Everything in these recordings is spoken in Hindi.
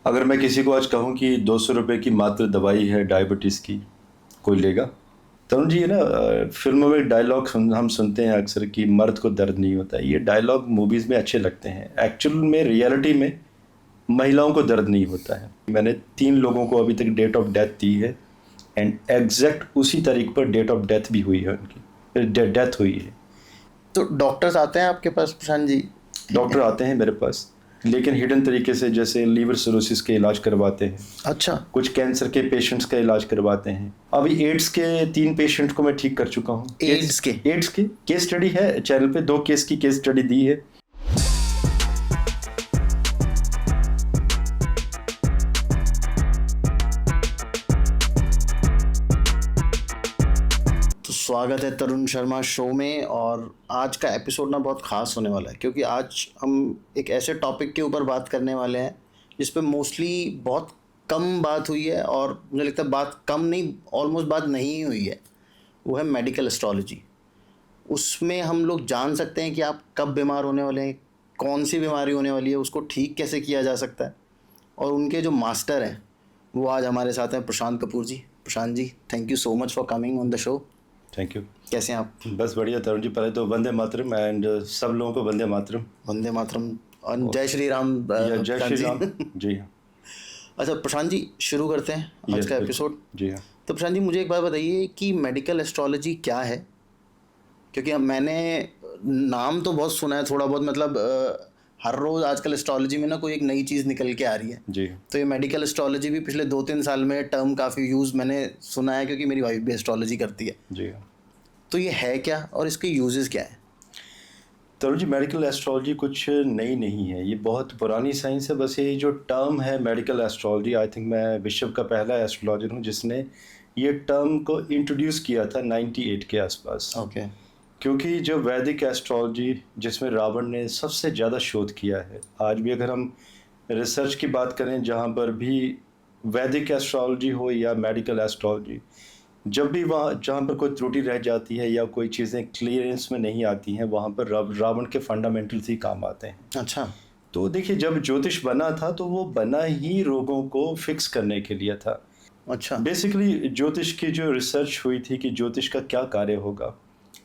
अगर मैं किसी को आज कहूँ कि 200 रुपये की मात्र दवाई है डायबिटीज़ की, कोई लेगा? तरुण जी, ये ना फिल्मों में डायलॉग हम सुनते हैं अक्सर कि मर्द को दर्द नहीं होता है। ये डायलॉग मूवीज़ में अच्छे लगते हैं, एक्चुअल में रियलिटी में महिलाओं को दर्द नहीं होता है। मैंने 3 लोगों को अभी तक डेट ऑफ डेथ दी है, एंड एग्जैक्ट उसी तारीख पर डेट ऑफ डेथ भी हुई है, उनकी डेथ हुई है। तो डॉक्टर्स आते हैं आपके पास प्रशांत जी? डॉक्टर आते हैं मेरे पास, लेकिन हिडन तरीके से, जैसे लीवर सिरोसिस के इलाज करवाते हैं, अच्छा। कुछ कैंसर के पेशेंट्स का इलाज करवाते हैं। अभी एड्स के 3 पेशेंट को मैं ठीक कर चुका हूँ। एड्स के केस स्टडी है चैनल पे, 2 केस की केस स्टडी दी है। तो स्वागत है तरुण शर्मा शो में। और आज का एपिसोड ना बहुत ख़ास होने वाला है, क्योंकि आज हम एक ऐसे टॉपिक के ऊपर बात करने वाले हैं जिस पे मोस्टली बहुत कम बात हुई है, और मुझे लगता है बात कम नहीं, ऑलमोस्ट बात नहीं हुई है। वो है मेडिकल एस्ट्रोलॉजी। उसमें हम लोग जान सकते हैं कि आप कब बीमार होने वाले हैं, कौन सी बीमारी होने वाली है, उसको ठीक कैसे किया जा सकता है। और उनके जो मास्टर हैं वो आज हमारे साथ हैं, Prashant Kapoor ji. Prashant ji, thank you so much for coming on the show. Thank you. कैसे हैं आप? बस बढ़िया तरुण जी। पहले तो वंदे मातरम, एंड सब लोगों को वंदे मातरम। वंदे मातरम और जय श्री राम। या जय प्रशांत श्री जी। राम। जी हाँ। अच्छा प्रशांत जी, शुरू करते हैं आज यस, का बिल्कुल। एपिसोड। जी हाँ। तो प्रशांत जी, मुझे एक बात बताइए कि मेडिकल एस्ट्रोलॉजी क्या है? क्योंकि मैंने नाम तो बहुत सुना है, थोड़ा बहुत, मतलब हर रोज़ आजकल एस्ट्रोलॉजी में ना कोई एक नई चीज़ निकल के आ रही है। जी हाँ। तो ये मेडिकल एस्ट्रोलॉजी भी पिछले 2-3 साल में टर्म काफ़ी यूज़ मैंने सुना है, क्योंकि मेरी वाइफ भी एस्ट्रोलॉजी करती है। जी हाँ। तो ये है क्या और इसके यूजेस क्या है? तरुण जी, मेडिकल एस्ट्रोलॉजी कुछ नई नहीं है, ये बहुत पुरानी साइंस है। बस ये जो टर्म है मेडिकल एस्ट्रोलॉजी, आई थिंक मैं विश्व का पहला एस्ट्रोलॉजर हूँ जिसने ये टर्म को इंट्रोड्यूस किया था 98 के आसपास। ओके। क्योंकि जो वैदिक एस्ट्रोलॉजी, जिसमें रावण ने सबसे ज़्यादा शोध किया है, आज भी अगर हम रिसर्च की बात करें, जहाँ पर भी वैदिक एस्ट्रोलॉजी हो या मेडिकल एस्ट्रोलॉजी, जब भी वहाँ जहाँ पर कोई त्रुटि रह जाती है या कोई चीज़ें क्लियरेंस में नहीं आती हैं, वहाँ पर रावण के फंडामेंटल्स ही काम आते हैं। अच्छा। तो देखिए, जब ज्योतिष बना था तो वो बना ही रोगों को फिक्स करने के लिए था। अच्छा। बेसिकली ज्योतिष की जो रिसर्च हुई थी कि ज्योतिष का क्या कार्य होगा,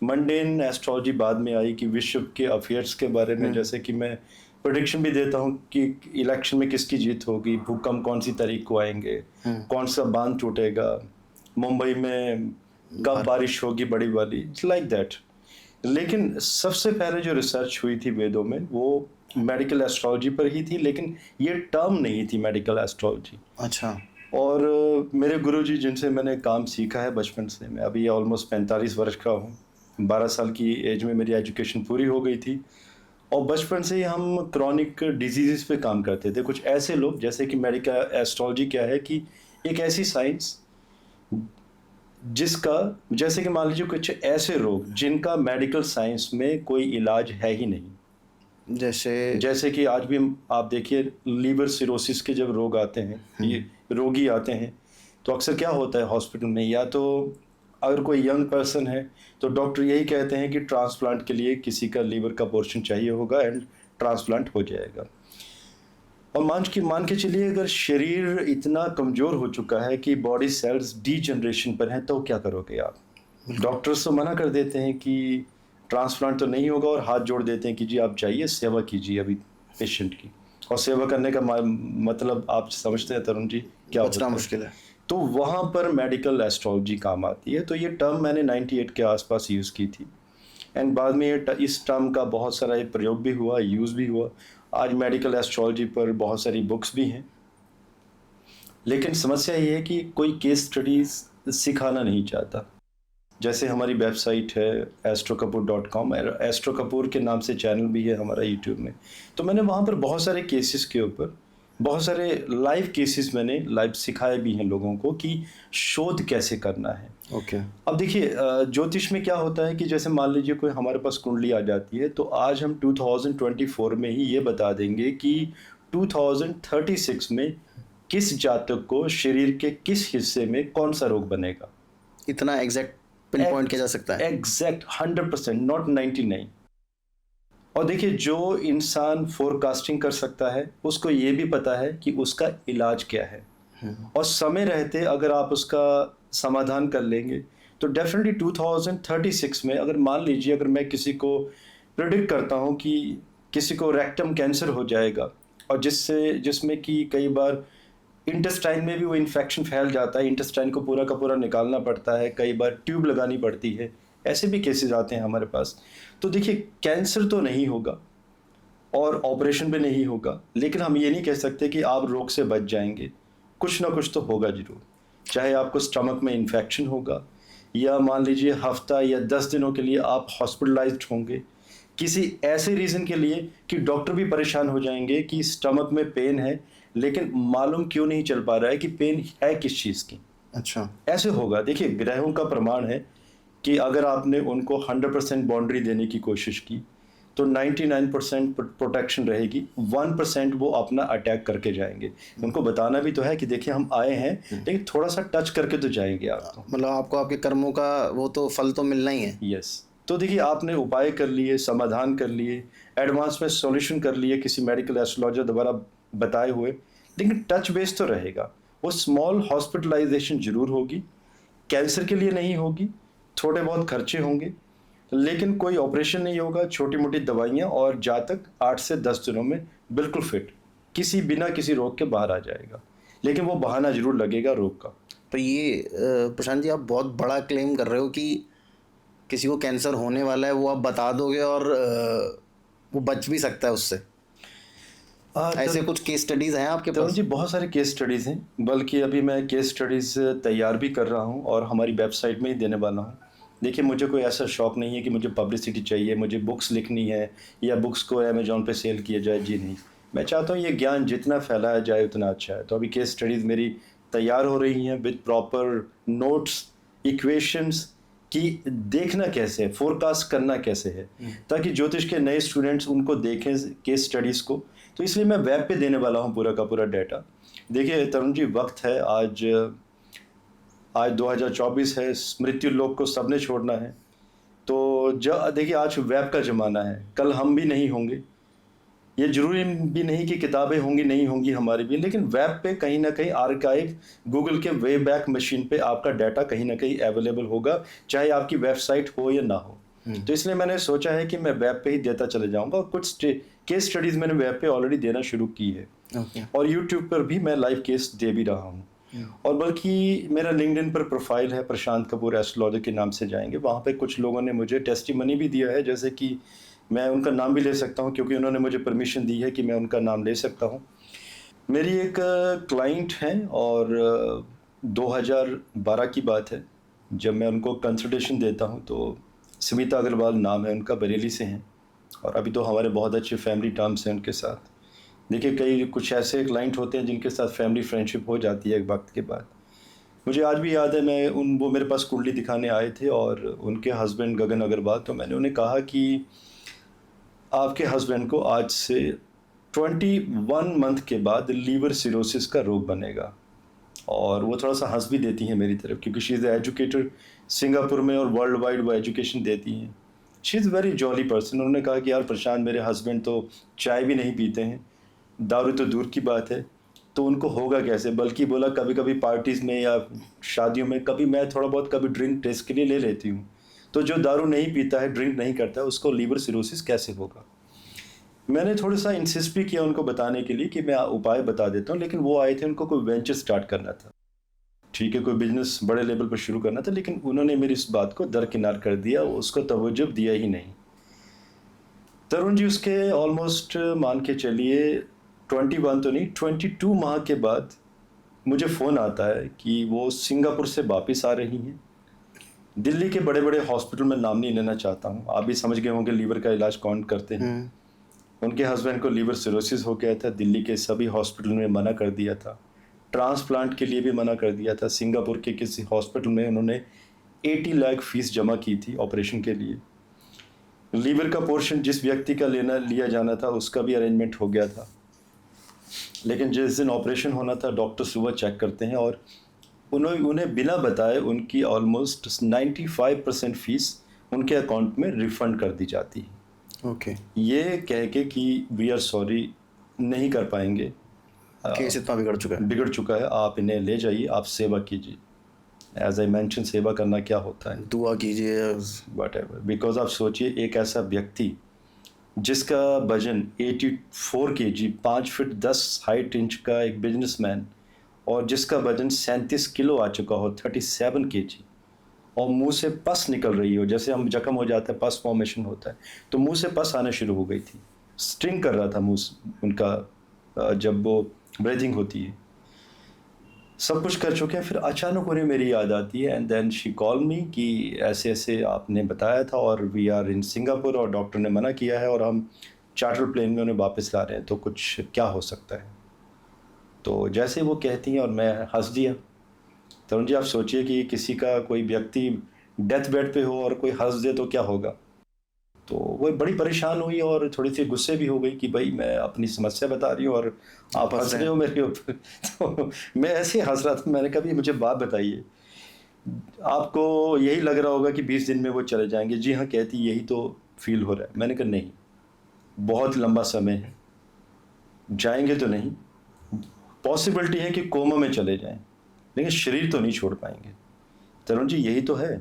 मंडेन एस्ट्रोलॉजी बाद में आई कि विश्व के अफेयर्स के बारे में, जैसे कि मैं प्रेडिक्शन भी देता हूँ कि इलेक्शन में किसकी जीत होगी, भूकंप कौन सी तारीख को आएंगे, कौन सा बांध टूटेगा, मुंबई में कब बारिश होगी बड़ी वाली, लाइक दैट। लेकिन सबसे पहले जो रिसर्च हुई थी वेदों में, वो मेडिकल एस्ट्रोलॉजी पर ही थी, लेकिन ये टर्म नहीं थी मेडिकल एस्ट्रोलॉजी। अच्छा। और मेरे गुरुजी जिनसे मैंने काम सीखा है बचपन से, मैं अभी ऑलमोस्ट 45 वर्ष का हूँ, 12 साल की एज में मेरी एजुकेशन पूरी हो गई थी, और बचपन से ही हम क्रॉनिक डिजीज़ पे काम करते थे। कुछ ऐसे लोग, जैसे कि मेडिकल एस्ट्रोलॉजी क्या है कि एक ऐसी साइंस जिसका, जैसे कि मान लीजिए कुछ ऐसे रोग जिनका मेडिकल साइंस में कोई इलाज है ही नहीं। जैसे कि आज भी आप देखिए, लीवर सिरोसिस के जब रोग आते हैं, ये रोगी आते हैं, तो अक्सर क्या होता है हॉस्पिटल में, या तो अगर कोई यंग पर्सन है तो डॉक्टर यही कहते हैं कि ट्रांसप्लांट के लिए किसी का लीवर का पोर्शन चाहिए होगा, एंड ट्रांसप्लांट हो जाएगा। और मान के चलिए, अगर शरीर इतना कमज़ोर हो चुका है कि बॉडी सेल्स डीजनरेशन पर हैं, तो क्या करोगे आप? डॉक्टर्स तो मना कर देते हैं कि ट्रांसप्लांट तो नहीं होगा, और हाथ जोड़ देते हैं कि जी आप जाइए, सेवा कीजिए अभी पेशेंट की। और सेवा करने का मतलब आप समझते हैं तरुण जी क्या होता बचना है? मुश्किल है। तो वहाँ पर मेडिकल एस्ट्रोलॉजी काम आती है। तो ये टर्म मैंने 98 के आसपास यूज़ की थी, एंड बाद में इस टर्म का बहुत सारा प्रयोग भी हुआ, यूज़ भी हुआ। आज मेडिकल एस्ट्रोलॉजी पर बहुत सारी बुक्स भी हैं, लेकिन समस्या ये है कि कोई केस स्टडीज सिखाना नहीं चाहता। जैसे हमारी वेबसाइट है astrokapur.com, एस्ट्रो कपूर के नाम से चैनल भी है हमारा यूट्यूब में। तो मैंने वहाँ पर बहुत सारे केसेस के ऊपर, बहुत सारे लाइव केसेस मैंने लाइव सिखाए भी हैं लोगों को कि शोध कैसे करना है। ओके। अब देखिए, ज्योतिष में क्या होता है कि जैसे मान लीजिए कोई हमारे पास कुंडली आ जाती है, तो आज हम 2024 में ही ये बता देंगे कि 2036 में किस जातक को शरीर के किस हिस्से में कौन सा रोग बनेगा। इतना एग्जैक्ट पिन पॉइंट किया जा सकता है? Exact 100%, not 99। और देखिए, जो इंसान फोरकास्टिंग कर सकता है उसको ये भी पता है कि उसका इलाज क्या है, और समय रहते अगर आप उसका समाधान कर लेंगे तो डेफिनेटली 2036 में, अगर मान लीजिए अगर मैं किसी को प्रिडिक्ट करता हूँ कि किसी को रेक्टम कैंसर हो जाएगा, और जिसमें कि कई बार इंटेस्टाइन में भी वो इन्फेक्शन फैल जाता है, इंटेस्टाइन को पूरा का पूरा निकालना पड़ता है, कई बार ट्यूब लगानी पड़ती है, ऐसे भी केसेस आते हैं हमारे पास। तो देखिए, कैंसर तो नहीं होगा और ऑपरेशन भी नहीं होगा, लेकिन हम ये नहीं कह सकते कि आप रोग से बच जाएंगे। कुछ ना कुछ तो होगा जरूर, चाहे आपको स्टमक में इन्फेक्शन होगा, या मान लीजिए हफ्ता या 10 दिनों के लिए आप हॉस्पिटलाइज्ड होंगे किसी ऐसे रीज़न के लिए कि डॉक्टर भी परेशान हो जाएंगे कि स्टमक में पेन है, लेकिन मालूम क्यों नहीं चल पा रहा है कि पेन है किस चीज़ की। अच्छा, ऐसे होगा। देखिए, ग्रहों का प्रमाण है कि अगर आपने उनको 100% बाउंड्री देने की कोशिश की तो 99% प्रोटेक्शन रहेगी, 1% वो अपना अटैक करके जाएंगे। उनको बताना भी तो है कि देखिए हम आए हैं, लेकिन थोड़ा सा टच करके तो जाएंगे आप। तो मतलब आपको आपके कर्मों का वो तो फल तो मिलना ही है। यस। तो देखिए, आपने उपाय कर लिए, समाधान कर लिए, एडवांस में सॉल्यूशन कर लिए किसी मेडिकल एस्ट्रोलॉजर द्वारा बताए हुए, लेकिन टच बेस तो रहेगा। वो स्मॉल हॉस्पिटलाइजेशन जरूर होगी, कैंसर के लिए नहीं होगी, थोड़े बहुत खर्चे होंगे, लेकिन कोई ऑपरेशन नहीं होगा, छोटी मोटी दवाइयाँ, और जातक 8 से 10 दिनों में बिल्कुल फिट, बिना किसी रोग के बाहर आ जाएगा। लेकिन वो बहाना जरूर लगेगा रोग का। तो ये प्रशांत जी, आप बहुत बड़ा क्लेम कर रहे हो कि किसी को कैंसर होने वाला है वो आप बता दोगे और वो बच भी सकता है उससे। ऐसे कुछ केस स्टडीज हैं आपके पास? जी, बहुत सारे केस स्टडीज़ हैं, बल्कि अभी मैं केस स्टडीज़ तैयार भी कर रहा हूँ और हमारी वेबसाइट में ही देने वाला हूँ। देखिए, मुझे कोई ऐसा शौक नहीं है कि मुझे पब्लिसिटी चाहिए, मुझे बुक्स लिखनी है या बुक्स को अमेजोन पे सेल किया जाए। जी नहीं, मैं चाहता हूँ ये ज्ञान जितना फैलाया जाए उतना अच्छा है। तो अभी केस स्टडीज़ मेरी तैयार हो रही हैं विद प्रॉपर नोट्स, इक्वेशंस, कि देखना कैसे है, फोरकास्ट करना कैसे है, ताकि ज्योतिष के नए स्टूडेंट्स उनको देखें केस स्टडीज़ को। तो इसलिए मैं वेब पे देने वाला हूँ पूरा का पूरा डाटा। देखिए तरुण जी, वक्त है, आज 2024 है, मृत्यु लोक को सबने छोड़ना है। तो देखिए, आज वेब का ज़माना है, कल हम भी नहीं होंगे। ये ज़रूरी भी नहीं कि किताबें होंगी नहीं होंगी हमारी भी, लेकिन वेब पे कहीं ना कहीं आर्काइव, गूगल के वे बैक मशीन पे आपका डाटा कहीं ना कहीं अवेलेबल होगा, चाहे आपकी वेबसाइट हो या ना हो। तो इसलिए मैंने सोचा है कि मैं वेब पे ही देता चले जाऊंगा, और कुछ केस स्टडीज़ मैंने वेब पे ऑलरेडी देना शुरू की है। और यूट्यूब पर भी मैं लाइव केस दे भी रहा हूँ। और बल्कि मेरा लिंक्डइन पर प्रोफाइल है, प्रशांत कपूर एस्ट्रोलॉजर के नाम से जाएंगे, वहाँ पे कुछ लोगों ने मुझे टेस्टिमनी भी दिया है, जैसे कि मैं उनका नाम भी ले सकता हूँ क्योंकि उन्होंने मुझे परमिशन दी है कि मैं उनका नाम ले सकता हूँ। मेरी एक क्लाइंट है, और 2012 की बात है जब मैं उनको कंसल्टेशन देता हूँ, तो स्मिता अग्रवाल नाम है उनका, बरेली से हैं, और अभी तो हमारे बहुत अच्छे फैमिली टर्म्स हैं उनके साथ। देखिए, कुछ ऐसे क्लाइंट होते हैं जिनके साथ फैमिली फ्रेंडशिप हो जाती है एक वक्त के बाद। मुझे आज भी याद है, वो मेरे पास कुंडली दिखाने आए थे, और उनके हस्बैंड गगन अग्रवाल, तो मैंने उन्हें कहा कि आपके हस्बैंड को आज से 21 मंथ के बाद लीवर सिरोसिस का रोग बनेगा। और वो थोड़ा सा हंस भी देती हैं मेरी तरफ, क्योंकि शी इज़ एजुकेटर सिंगापुर में, और वर्ल्ड वाइड वो एजुकेशन देती हैं। She is very jolly person. उन्होंने कहा कि यार प्रशांत, मेरे हस्बैंड तो चाय भी नहीं पीते हैं, दारू तो दूर की बात है, तो उनको होगा कैसे। बल्कि बोला, कभी कभी पार्टीज़ में या शादियों में कभी मैं थोड़ा बहुत कभी ड्रिंक टेस्ट के लिए ले लेती हूँ, तो जो दारू नहीं पीता है, ड्रिंक नहीं करता है, उसको लीवर सिरोसिस कैसे होगा। मैंने थोड़ा सा इंसिस्ट भी किया उनको बताने के लिए कि मैं उपाय बता देता हूँ, लेकिन वो आए थे, उनको कोई वेंचर स्टार्ट करना था, ठीक है, कोई बिजनेस बड़े लेवल पर शुरू करना था, लेकिन उन्होंने मेरी इस बात को दरकिनार कर दिया, उसको तवज्जो दिया ही नहीं। तरुण जी, उसके ऑलमोस्ट मान के चलिए 21 तो नहीं, 22 माह के बाद मुझे फ़ोन आता है कि वो सिंगापुर से वापस आ रही हैं। दिल्ली के बड़े बड़े हॉस्पिटल में नाम नहीं लेना चाहता हूँ, आप भी समझ गए होंगे लीवर का इलाज कौन करते हैं। उनके हस्बैंड को लीवर सिरोसिस हो गया था, दिल्ली के सभी हॉस्पिटल में मना कर दिया था, ट्रांसप्लांट के लिए भी मना कर दिया था। सिंगापुर के किसी हॉस्पिटल में उन्होंने 80 लाख फीस जमा की थी ऑपरेशन के लिए। लीवर का पोर्शन जिस व्यक्ति का लिया जाना था उसका भी अरेंजमेंट हो गया था, लेकिन जिस दिन ऑपरेशन होना था डॉक्टर सुबह चेक करते हैं और उन्हें बिना बताए उनकी ऑलमोस्ट 95% फीस उनके अकाउंट में रिफ़ंड कर दी जाती है। ओके। ये कह के कि वी आर सॉरी नहीं कर पाएंगे, केस इतना बिगड़ चुका है, आप इन्हें ले जाइए, आप सेवा कीजिए। एज आई मेंशन, सेवा करना क्या होता है, दुआ कीजिए, वट एवर। बिकॉज आप सोचिए, एक ऐसा व्यक्ति जिसका वजन 84 kg, 5 फीट 10 हाइट इंच का एक बिजनेसमैन, और जिसका वजन 37 किलो आ चुका हो, 37 kg, और मुंह से पस निकल रही हो, जैसे हम जख्म हो जाता है पस फॉर्मेशन होता है, तो मुंह से पस आना शुरू हो गई थी, स्ट्रिंग कर रहा था मुंह उनका जब वो ब्रीथिंग होती है। सब कुछ कर चुके हैं, फिर अचानक उन्हें मेरी याद आती है, and then she call me कि ऐसे ऐसे आपने बताया था और वी आर इन सिंगापुर और डॉक्टर ने मना किया है और हम चार्टर प्लेन में उन्हें वापस ला रहे हैं, तो कुछ क्या हो सकता है। तो जैसे वो कहती हैं और मैं हंस दिया। तरुण जी, आप सोचिए कि किसी का कोई व्यक्ति डेथ बेड पे हो और कोई हंस दे तो क्या होगा। तो वो बड़ी परेशान हुई और थोड़ी सी गुस्से भी हो गई कि भाई मैं अपनी समस्या बता रही हूँ और आप हंस रहे हो मेरे ऊपर। तो मैं ऐसे हंस रहा था, मैंने कहा मुझे बात बताइए, आपको यही लग रहा होगा कि 20 दिन में वो चले जाएंगे। जी हाँ, कहती यही तो फील हो रहा है। मैंने कहा नहीं, बहुत लंबा समय है, जाएंगे तो नहीं, पॉसिबिलिटी है कि कोमा में चले जाएं, लेकिन शरीर तो नहीं छोड़ पाएंगे। तरुण जी, यही तो है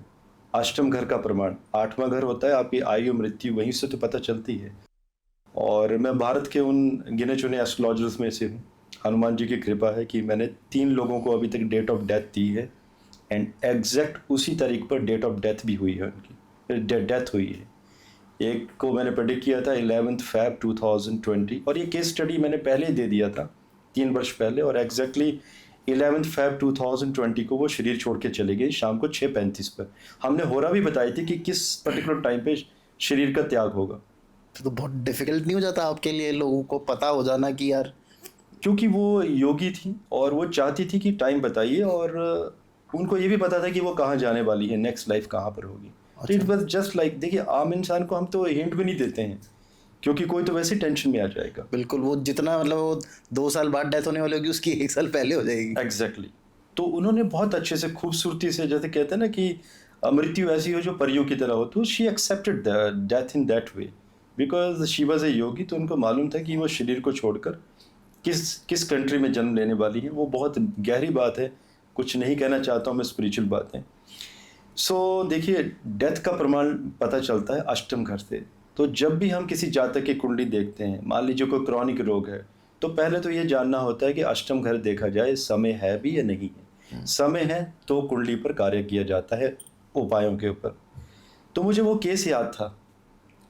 अष्टम घर का प्रमाण। 8वां घर होता है आपकी आयु मृत्यु, वहीं से तो पता चलती है। और मैं भारत के उन गिने चुने एस्ट्रोलॉजर्स में से हूँ। हनुमान जी की कृपा है कि मैंने 3 लोगों को अभी तक डेट ऑफ डेथ दी है, एंड एग्जैक्ट उसी तारीख पर डेट ऑफ डेथ भी हुई है, उनकी डेथ हुई है। एक को मैंने प्रेडिक्ट किया था 11 Feb 2020, और ये केस स्टडी मैंने पहले दे दिया था 3 वर्ष पहले, और एग्जैक्टली 11 Feb 2020 को वो शरीर छोड़ के चले गई शाम को 6:35 पर। हमने होरा भी बताई थी कि किस पर्टिकुलर टाइम पे शरीर का त्याग होगा। तो बहुत डिफिकल्ट नहीं हो जाता आपके लिए लोगों को पता हो जाना कि यार, क्योंकि वो योगी थी और वो चाहती थी कि टाइम बताइए, और उनको ये भी पता था कि वो कहाँ जाने वाली है, नेक्स्ट लाइफ कहाँ पर होगी। तो इट वाज जस्ट लाइक, देखिए आम इंसान को हम तो हिंट भी नहीं देते हैं, क्योंकि कोई तो वैसे टेंशन में आ जाएगा। बिल्कुल, वो जितना मतलब वो 2 साल बाद डेथ होने वाली होगी उसकी 1 साल पहले हो जाएगी। एग्जैक्टली। तो उन्होंने बहुत अच्छे से खूबसूरती से, जैसे कहते हैं ना कि मृत्यु ऐसी हो जो परियों की तरह हो, तो she accepted death in that way because she was a yogi. तो उनको मालूम था कि वो शरीर को छोड़कर किस कंट्री में जन्म लेने वाली है। वो बहुत गहरी बात है, कुछ नहीं कहना चाहता हूँ मैं स्पिरिचुअल बातें। सो देखिए, डेथ का प्रमाण पता चलता है अष्टम घर से। तो जब भी हम किसी जातक की कुंडली देखते हैं, मान लीजिए कोई क्रॉनिक रोग है, तो पहले तो ये जानना होता है कि अष्टम घर देखा जाए, समय है भी या नहीं है। समय है तो कुंडली पर कार्य किया जाता है उपायों के ऊपर। तो मुझे वो केस याद था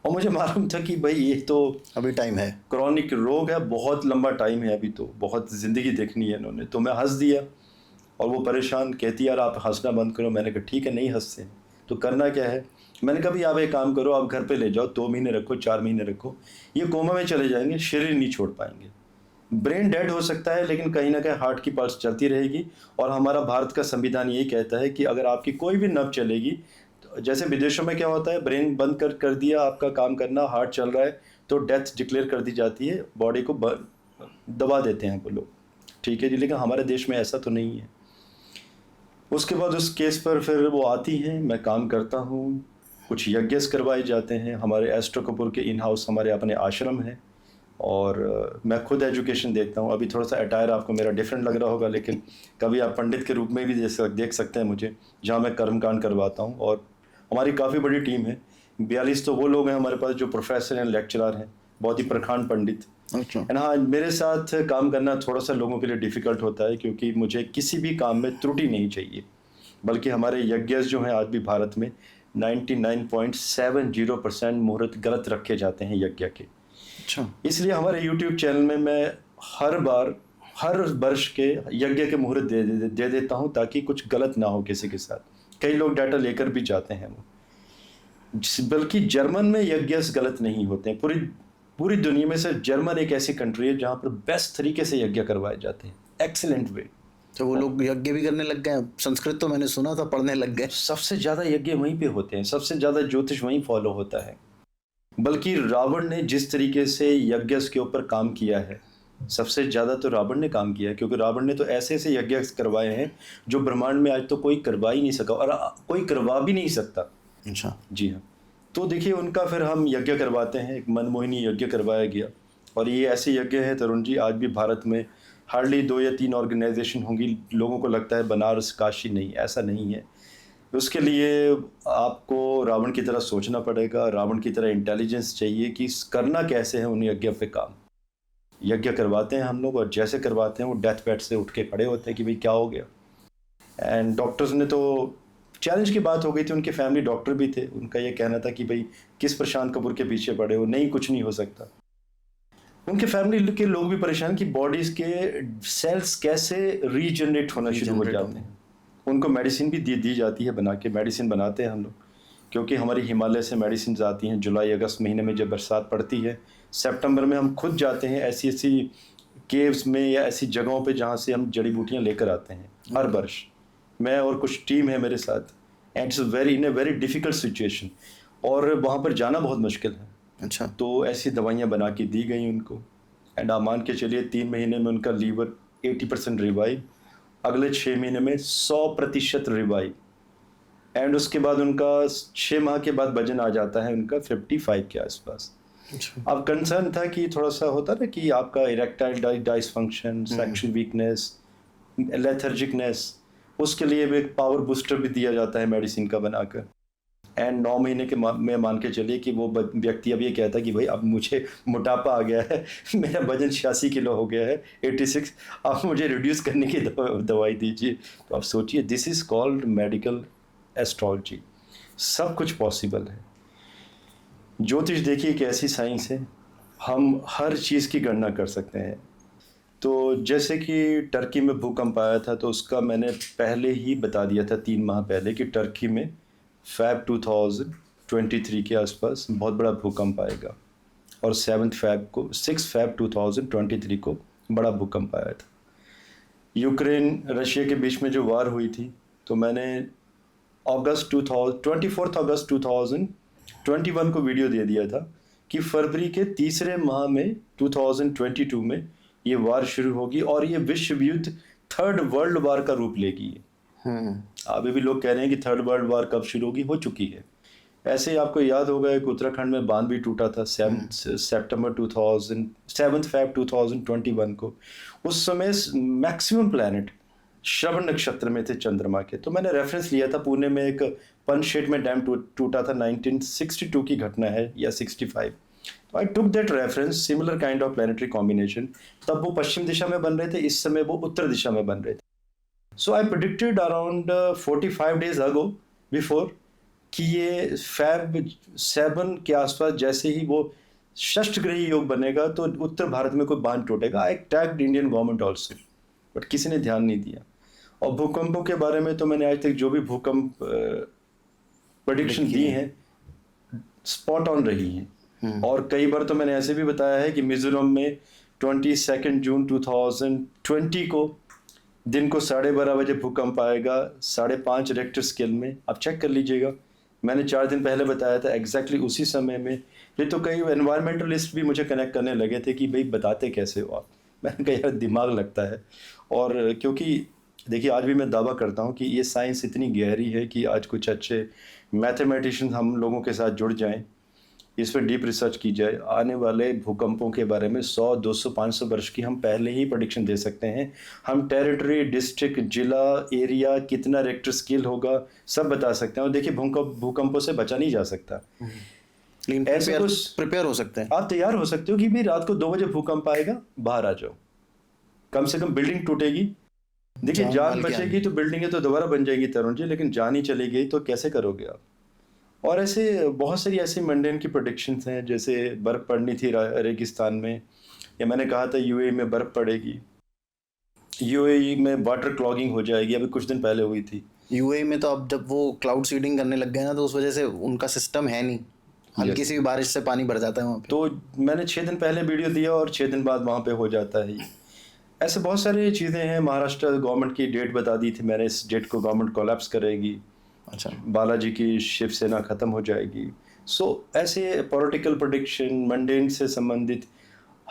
और मुझे मालूम था कि भाई ये तो अभी टाइम है, क्रॉनिक रोग है, बहुत लंबा टाइम है, अभी तो बहुत ज़िंदगी देखनी है इन्होंने। तो मैं हंस दिया और वो परेशान, कहती यार आप हंसना बंद करो। मैंने कहा ठीक है, नहीं हंसते तो करना क्या है। मैंने कहा भाई आप एक काम करो, आप घर पे ले जाओ, 2 महीने रखो, 4 महीने रखो, ये कोमा में चले जाएंगे, शरीर नहीं छोड़ पाएंगे। ब्रेन डेड हो सकता है लेकिन कहीं ना कहीं हार्ट की पल्स चलती रहेगी। और हमारा भारत का संविधान यही कहता है कि अगर आपकी कोई भी नर्व चलेगी, तो जैसे विदेशों में क्या होता है, ब्रेन बंद कर दिया आपका काम करना, हार्ट चल रहा है तो डेथ डिक्लेयर कर दी जाती है, बॉडी को दबा देते हैं वो लोग, ठीक है जी। लेकिन हमारे देश में ऐसा तो नहीं है। उसके बाद उस केस पर फिर वो आती हैं, मैं काम करता हूँ, कुछ यज्ञ करवाए जाते हैं। हमारे एस्ट्रो कपूर के इन हाउस हमारे अपने आश्रम है, और मैं खुद एजुकेशन देखता हूँ। अभी थोड़ा सा अटायर आपको मेरा डिफरेंट लग रहा होगा, लेकिन कभी आप पंडित के रूप में भी देख सकते हैं मुझे, जहाँ मैं कर्मकांड करवाता हूँ। और हमारी काफ़ी बड़ी टीम है, 42 तो वो लोग हैं हमारे पास जो प्रोफेसर हैं, लेक्चरर हैं, बहुत ही प्रखांड पंडित। एंड हाँ, मेरे साथ काम करना थोड़ा सा लोगों के लिए डिफ़िकल्ट होता है, क्योंकि मुझे किसी भी काम में त्रुटि नहीं चाहिए। बल्कि हमारे यज्ञ जो हैं आज भी भारत में 99.70% मुहूर्त गलत रखे जाते हैं यज्ञ के। अच्छा, इसलिए हमारे YouTube चैनल में मैं हर वर्ष के यज्ञ के मुहूर्त दे देता हूँ, ताकि कुछ गलत ना हो किसी के साथ। कई लोग डाटा लेकर भी जाते हैं वो, बल्कि जर्मन में यज्ञ गलत नहीं होते हैं। पूरी दुनिया में से जर्मन एक ऐसी कंट्री है जहाँ पर बेस्ट तरीके से यज्ञ करवाए जाते हैं, एक्सीलेंट वे। तो वो लोग यज्ञ भी करने लग गए, संस्कृत तो मैंने सुना था पढ़ने लग गए। सबसे ज़्यादा यज्ञ वहीं पे होते हैं, सबसे ज़्यादा ज्योतिष वहीं फॉलो होता है। बल्कि रावण ने जिस तरीके से यज्ञ के ऊपर काम किया है, सबसे ज़्यादा तो रावण ने काम किया है, क्योंकि रावण ने तो ऐसे ऐसे यज्ञ करवाए हैं जो ब्रह्मांड में आज तो कोई करवा ही नहीं सका और कोई करवा भी नहीं सकता। अच्छा जी हाँ। तो देखिए उनका फिर हम यज्ञ करवाते हैं, एक मनमोहिनी यज्ञ करवाया गया। और ये ऐसे यज्ञ है तरुण जी, आज भी भारत में हार्डली 2 या 3 ऑर्गेनाइजेशन होंगी। लोगों को लगता है बनारस काशी नहीं, ऐसा नहीं है। उसके लिए आपको रावण की तरह सोचना पड़ेगा, रावण की तरह इंटेलिजेंस चाहिए कि करना कैसे है उन यज्ञ पे काम। यज्ञ करवाते हैं हम लोग, और जैसे करवाते हैं वो डेथ बेड से उठ के खड़े होते हैं कि भाई क्या हो गया। एंड डॉक्टर्स ने तो चैलेंज की बात हो गई थी, उनके फैमिली डॉक्टर भी थे, उनका ये कहना था कि भाई किस प्रशांत कपूर के पीछे पड़े हो, नहीं कुछ नहीं हो सकता। उनके फैमिली के लोग भी परेशान कि बॉडीज के सेल्स कैसे रीजनरेट होना शुरू हो जाते हैं। उनको मेडिसिन भी दी जाती है, बना के मेडिसिन बनाते हैं हम लोग, क्योंकि हमारी हिमालय से मेडिसिन आती हैं। जुलाई अगस्त महीने में जब बरसात पड़ती है, सितंबर में हम खुद जाते हैं ऐसी ऐसी केव्स में या ऐसी जगहों पे जहाँ से हम जड़ी बूटियाँ लेकर आते हैं हर वर्ष। मैं और कुछ टीम है मेरे साथ, and it's very in a very difficult situation, और वहाँ पर जाना बहुत मुश्किल है। अच्छा। तो ऐसी दवाइयाँ बना के दी गई उनको, एंड आप मान के चलिए 3 महीने में उनका लीवर 80% रिवाइव, अगले 6 महीने में 100% रिवाइव, एंड उसके बाद उनका 6 माह के बाद वजन आ जाता है उनका 55 के आसपास। अब कंसर्न था कि थोड़ा सा होता ना कि आपका इरेक्टाइल डिसफंक्शन, सेक्सुअल वीकनेस, लेथर्जिकनेस, उसके लिए भी एक पावर बूस्टर भी दिया जाता है मेडिसिन का बनाकर। एंड 9 महीने के में मान के चलिए कि वो व्यक्ति अब ये कहता है कि भाई अब मुझे मोटापा आ गया है, मेरा वजन 86 किलो हो गया है, 86, आप मुझे रिड्यूस करने की दवाई दीजिए। तो आप सोचिए, this is called medical astrology. सब कुछ पॉसिबल है। ज्योतिष देखिए एक ऐसी साइंस है, हम हर चीज़ की गणना कर सकते हैं। तो जैसे कि टर्की में भूकंप आया था, तो उसका मैंने पहले ही बता दिया था 3 माह पहले कि टर्की में फ़ैब 2023 के आसपास बहुत बड़ा भूकंप आएगा, और 6 फ़ैब 2023 को बड़ा भूकंप आया था। यूक्रेन रशिया के बीच में जो वार हुई थी, तो मैंने 24 अगस्त 2021 को वीडियो दे दिया था कि फरवरी के तीसरे माह में 2022 में ये वार शुरू होगी, और ये विश्व युद्ध 3rd वर्ल्ड वार का रूप लेगी। अभी भी लोग कह रहे हैं कि 3rd वर्ल्ड वार कब शुरू होगी, हो चुकी है। ऐसे ही आपको याद होगा एक उत्तराखंड में बांध भी टूटा था 7 फ़ैब 2021 को। उस समय मैक्सिमम प्लैनेट श्रवण नक्षत्र में थे चंद्रमा के। तो मैंने रेफरेंस लिया था, पुणे में एक पंचशेट में डैम टूटा था, 1962 की घटना है या 65। तो I took that reference, similar kind of planetary combination. तब वो पश्चिम दिशा में बन रहे थे, इस समय वो उत्तर दिशा में बन रहे थे। सो आई प्रेडिक्टेड अराउंड 45 days अगो बिफोर कि ये फ़ैब 7 के आसपास जैसे ही वो षष्ठग्रही योग बनेगा तो उत्तर भारत में कोई बांध टूटेगा। I tagged Indian government also, but किसी ने ध्यान नहीं दिया। और भूकंपों के बारे में तो मैंने आज तक जो भी भूकंप प्रेडिक्शन दी हैं स्पॉट ऑन रही हैं। और कई बार तो मैंने ऐसे भी बताया है कि मिजोरम में 22 जून 2020 को दिन को 12:30 बजे भूकंप आएगा, 5.5 रेक्टर स्केल में। आप चेक कर लीजिएगा, मैंने 4 दिन पहले बताया था एग्जैक्टली उसी समय में। ये तो कई एनवायरमेंटलिस्ट भी मुझे कनेक्ट करने लगे थे कि भाई बताते कैसे हो आप। मैंने कहा यार दिमाग लगता है। और क्योंकि देखिए आज भी मैं दावा करता हूँ कि ये साइंस इतनी गहरी है कि आज कुछ अच्छे मैथमेटिशियन हम लोगों के साथ जुड़ जाएं, इस पर डीप रिसर्च की जाए, आने वाले भूकंपों के बारे में 100, 200, 500 वर्ष की हम पहले ही प्रेडिक्शन दे सकते हैं। हम टेरिटरी, डिस्ट्रिक्ट, जिला, एरिया, कितना रेक्टर स्केल होगा, सब बता सकते हैं। और देखिए भूकंपों से बचा नहीं जा सकता, लेकिन ऐसे कुछ प्रिपेयर हो सकते हैं। आप तैयार हो सकते हो कि भी रात को 2 बजे भूकंप आएगा, बाहर आ जाओ। कम से कम बिल्डिंग टूटेगी, देखिए जान बचेगी तो बिल्डिंगें तो दोबारा बन जाएंगी तरुण जी, लेकिन जान ही चली गई तो कैसे करोगे आप। और ऐसे बहुत सारी ऐसी मंडेन की प्रेडिक्शंस हैं, जैसे बर्फ़ पड़नी थी रेगिस्तान में, या मैंने कहा था यूएई में बर्फ़ पड़ेगी, यूएई में वाटर क्लॉगिंग हो जाएगी, अभी कुछ दिन पहले हुई थी। यूएई में तो अब जब वो क्लाउड सीडिंग करने लग गए ना, तो उस वजह से उनका सिस्टम है नहीं, हल्की सी बारिश से पानी भर जाता है वहाँ पे। तो मैंने 6 दिन पहले वीडियो दिया और 6 दिन बाद वहाँ पे हो जाता है। ऐसे बहुत सारी चीज़ें हैं। महाराष्ट्र गवर्नमेंट की डेट बता दी थी मैंने, इस डेट को गवर्नमेंट कोलैप्स करेगी। अच्छा। बालाजी की शिवसेना ख़त्म हो जाएगी। सो ऐसे पॉलिटिकल प्रेडिक्शन, मंडेन से संबंधित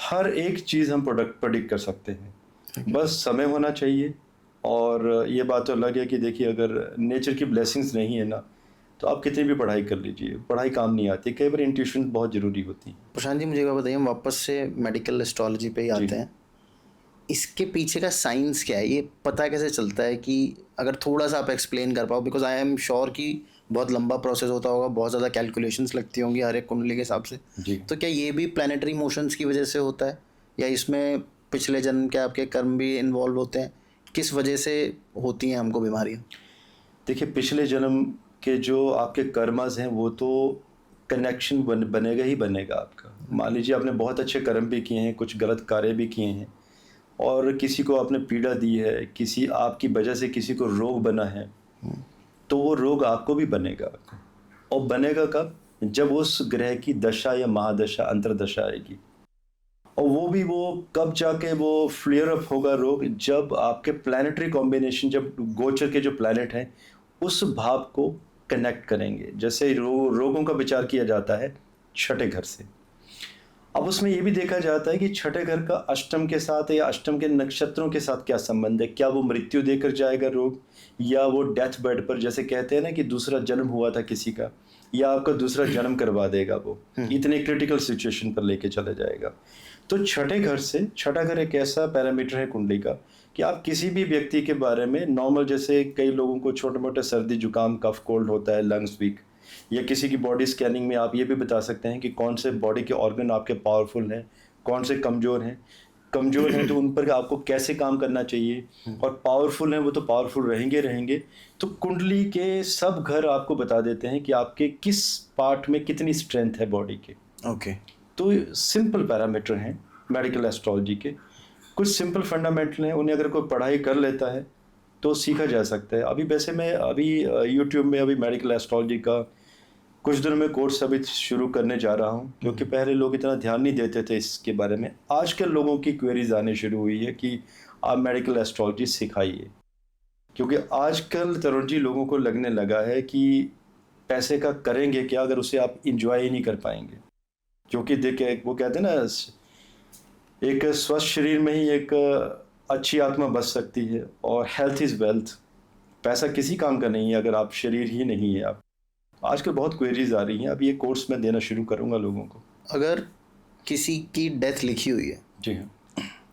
हर एक चीज़ हम प्रेडिक्ट कर सकते हैं, बस समय होना चाहिए। और ये बात तो अलग है कि देखिए अगर नेचर की ब्लेसिंग्स नहीं है ना, तो आप कितनी भी पढ़ाई कर लीजिए, पढ़ाई काम नहीं आती, कई बार इंट्यूशन बहुत ज़रूरी होती है। प्रशांत जी, मुझे एक बात बताइए, हम वापस से मेडिकल एस्ट्रोलॉजी पे ही आते हैं। इसके पीछे का साइंस क्या है, ये पता कैसे चलता है कि अगर थोड़ा सा आप एक्सप्लेन कर पाओ, बिकॉज आई एम श्योर कि बहुत लंबा प्रोसेस होता होगा, बहुत ज़्यादा कैलकुलेशंस लगती होंगी हर एक कुंडली के हिसाब से। तो क्या ये भी प्लानिटरी मोशंस की वजह से होता है, या इसमें पिछले जन्म के आपके कर्म भी इन्वॉल्व होते हैं? किस वजह से होती हैं हमको बीमारियाँ? देखिए, पिछले जन्म के जो आपके कर्मस हैं वो तो कनेक्शन बनेगा ही बनेगा आपका। मान लीजिए आपने बहुत अच्छे कर्म भी किए हैं, कुछ गलत कार्य भी किए हैं, और किसी को आपने पीड़ा दी है, किसी आपकी वजह से किसी को रोग बना है, तो वो रोग आपको भी बनेगा। और बनेगा कब? जब उस ग्रह की दशा या महादशा अंतरदशा आएगी। और वो भी वो कब जाके वो फ्लेयर अप होगा रोग, जब आपके प्लानिटरी कॉम्बिनेशन, जब गोचर के जो प्लैनेट हैं उस भाव को कनेक्ट करेंगे। जैसे रोगों का विचार किया जाता है छठे घर से। अब उसमें ये भी देखा जाता है कि छठे घर का अष्टम के साथ या अष्टम के नक्षत्रों के साथ क्या संबंध है। क्या वो मृत्यु देकर जाएगा रोग, या वो डेथ बेड पर, जैसे कहते हैं ना कि दूसरा जन्म हुआ था किसी का, या आपका दूसरा जन्म करवा देगा, वो इतने क्रिटिकल सिचुएशन पर लेके चला जाएगा। तो छठे घर से, छठा घर एक ऐसा पैरामीटर है कुंडली का कि आप किसी भी व्यक्ति के बारे में नॉर्मल, जैसे कई लोगों को छोटे मोटे सर्दी जुकाम कफ कोल्ड होता है, लंग्स वीक, या किसी की बॉडी स्कैनिंग में आप ये भी बता सकते हैं कि कौन से बॉडी के ऑर्गन आपके पावरफुल हैं, कौन से कमज़ोर हैं। कमज़ोर हैं तो उन पर आपको कैसे काम करना चाहिए, और पावरफुल हैं वो तो पावरफुल रहेंगे। तो कुंडली के सब घर आपको बता देते हैं कि आपके किस पार्ट में कितनी स्ट्रेंथ है बॉडी के। ओके। तो सिंपल पैरामीटर हैं मेडिकल एस्ट्रोलॉजी के, कुछ सिंपल फंडामेंटल हैं, उन्हें अगर कोई पढ़ाई कर लेता है तो सीखा जा सकता है। अभी वैसे मैं यूट्यूब में मेडिकल एस्ट्रोलॉजी का कुछ दिनों में कोर्स अभी शुरू करने जा रहा हूँ, क्योंकि पहले लोग इतना ध्यान नहीं देते थे इसके बारे में। आजकल लोगों की क्वेरीज आने शुरू हुई है कि आप मेडिकल एस्ट्रोलॉजी सिखाइए, क्योंकि आजकल तरुण जी लोगों को लगने लगा है कि पैसे का करेंगे क्या अगर उसे आप इंजॉय ही नहीं कर पाएंगे। क्योंकि देखिए, वो कहते हैं ना, एक स्वस्थ शरीर में ही एक अच्छी आत्मा बच सकती है, और हेल्थ इज़ वेल्थ। पैसा किसी काम का नहीं है अगर आप शरीर ही नहीं है आप। आजकल बहुत क्वेरीज आ रही हैं, अब ये कोर्स मैं देना शुरू करूंगा लोगों को। अगर किसी की डेथ लिखी हुई है, जी हाँ,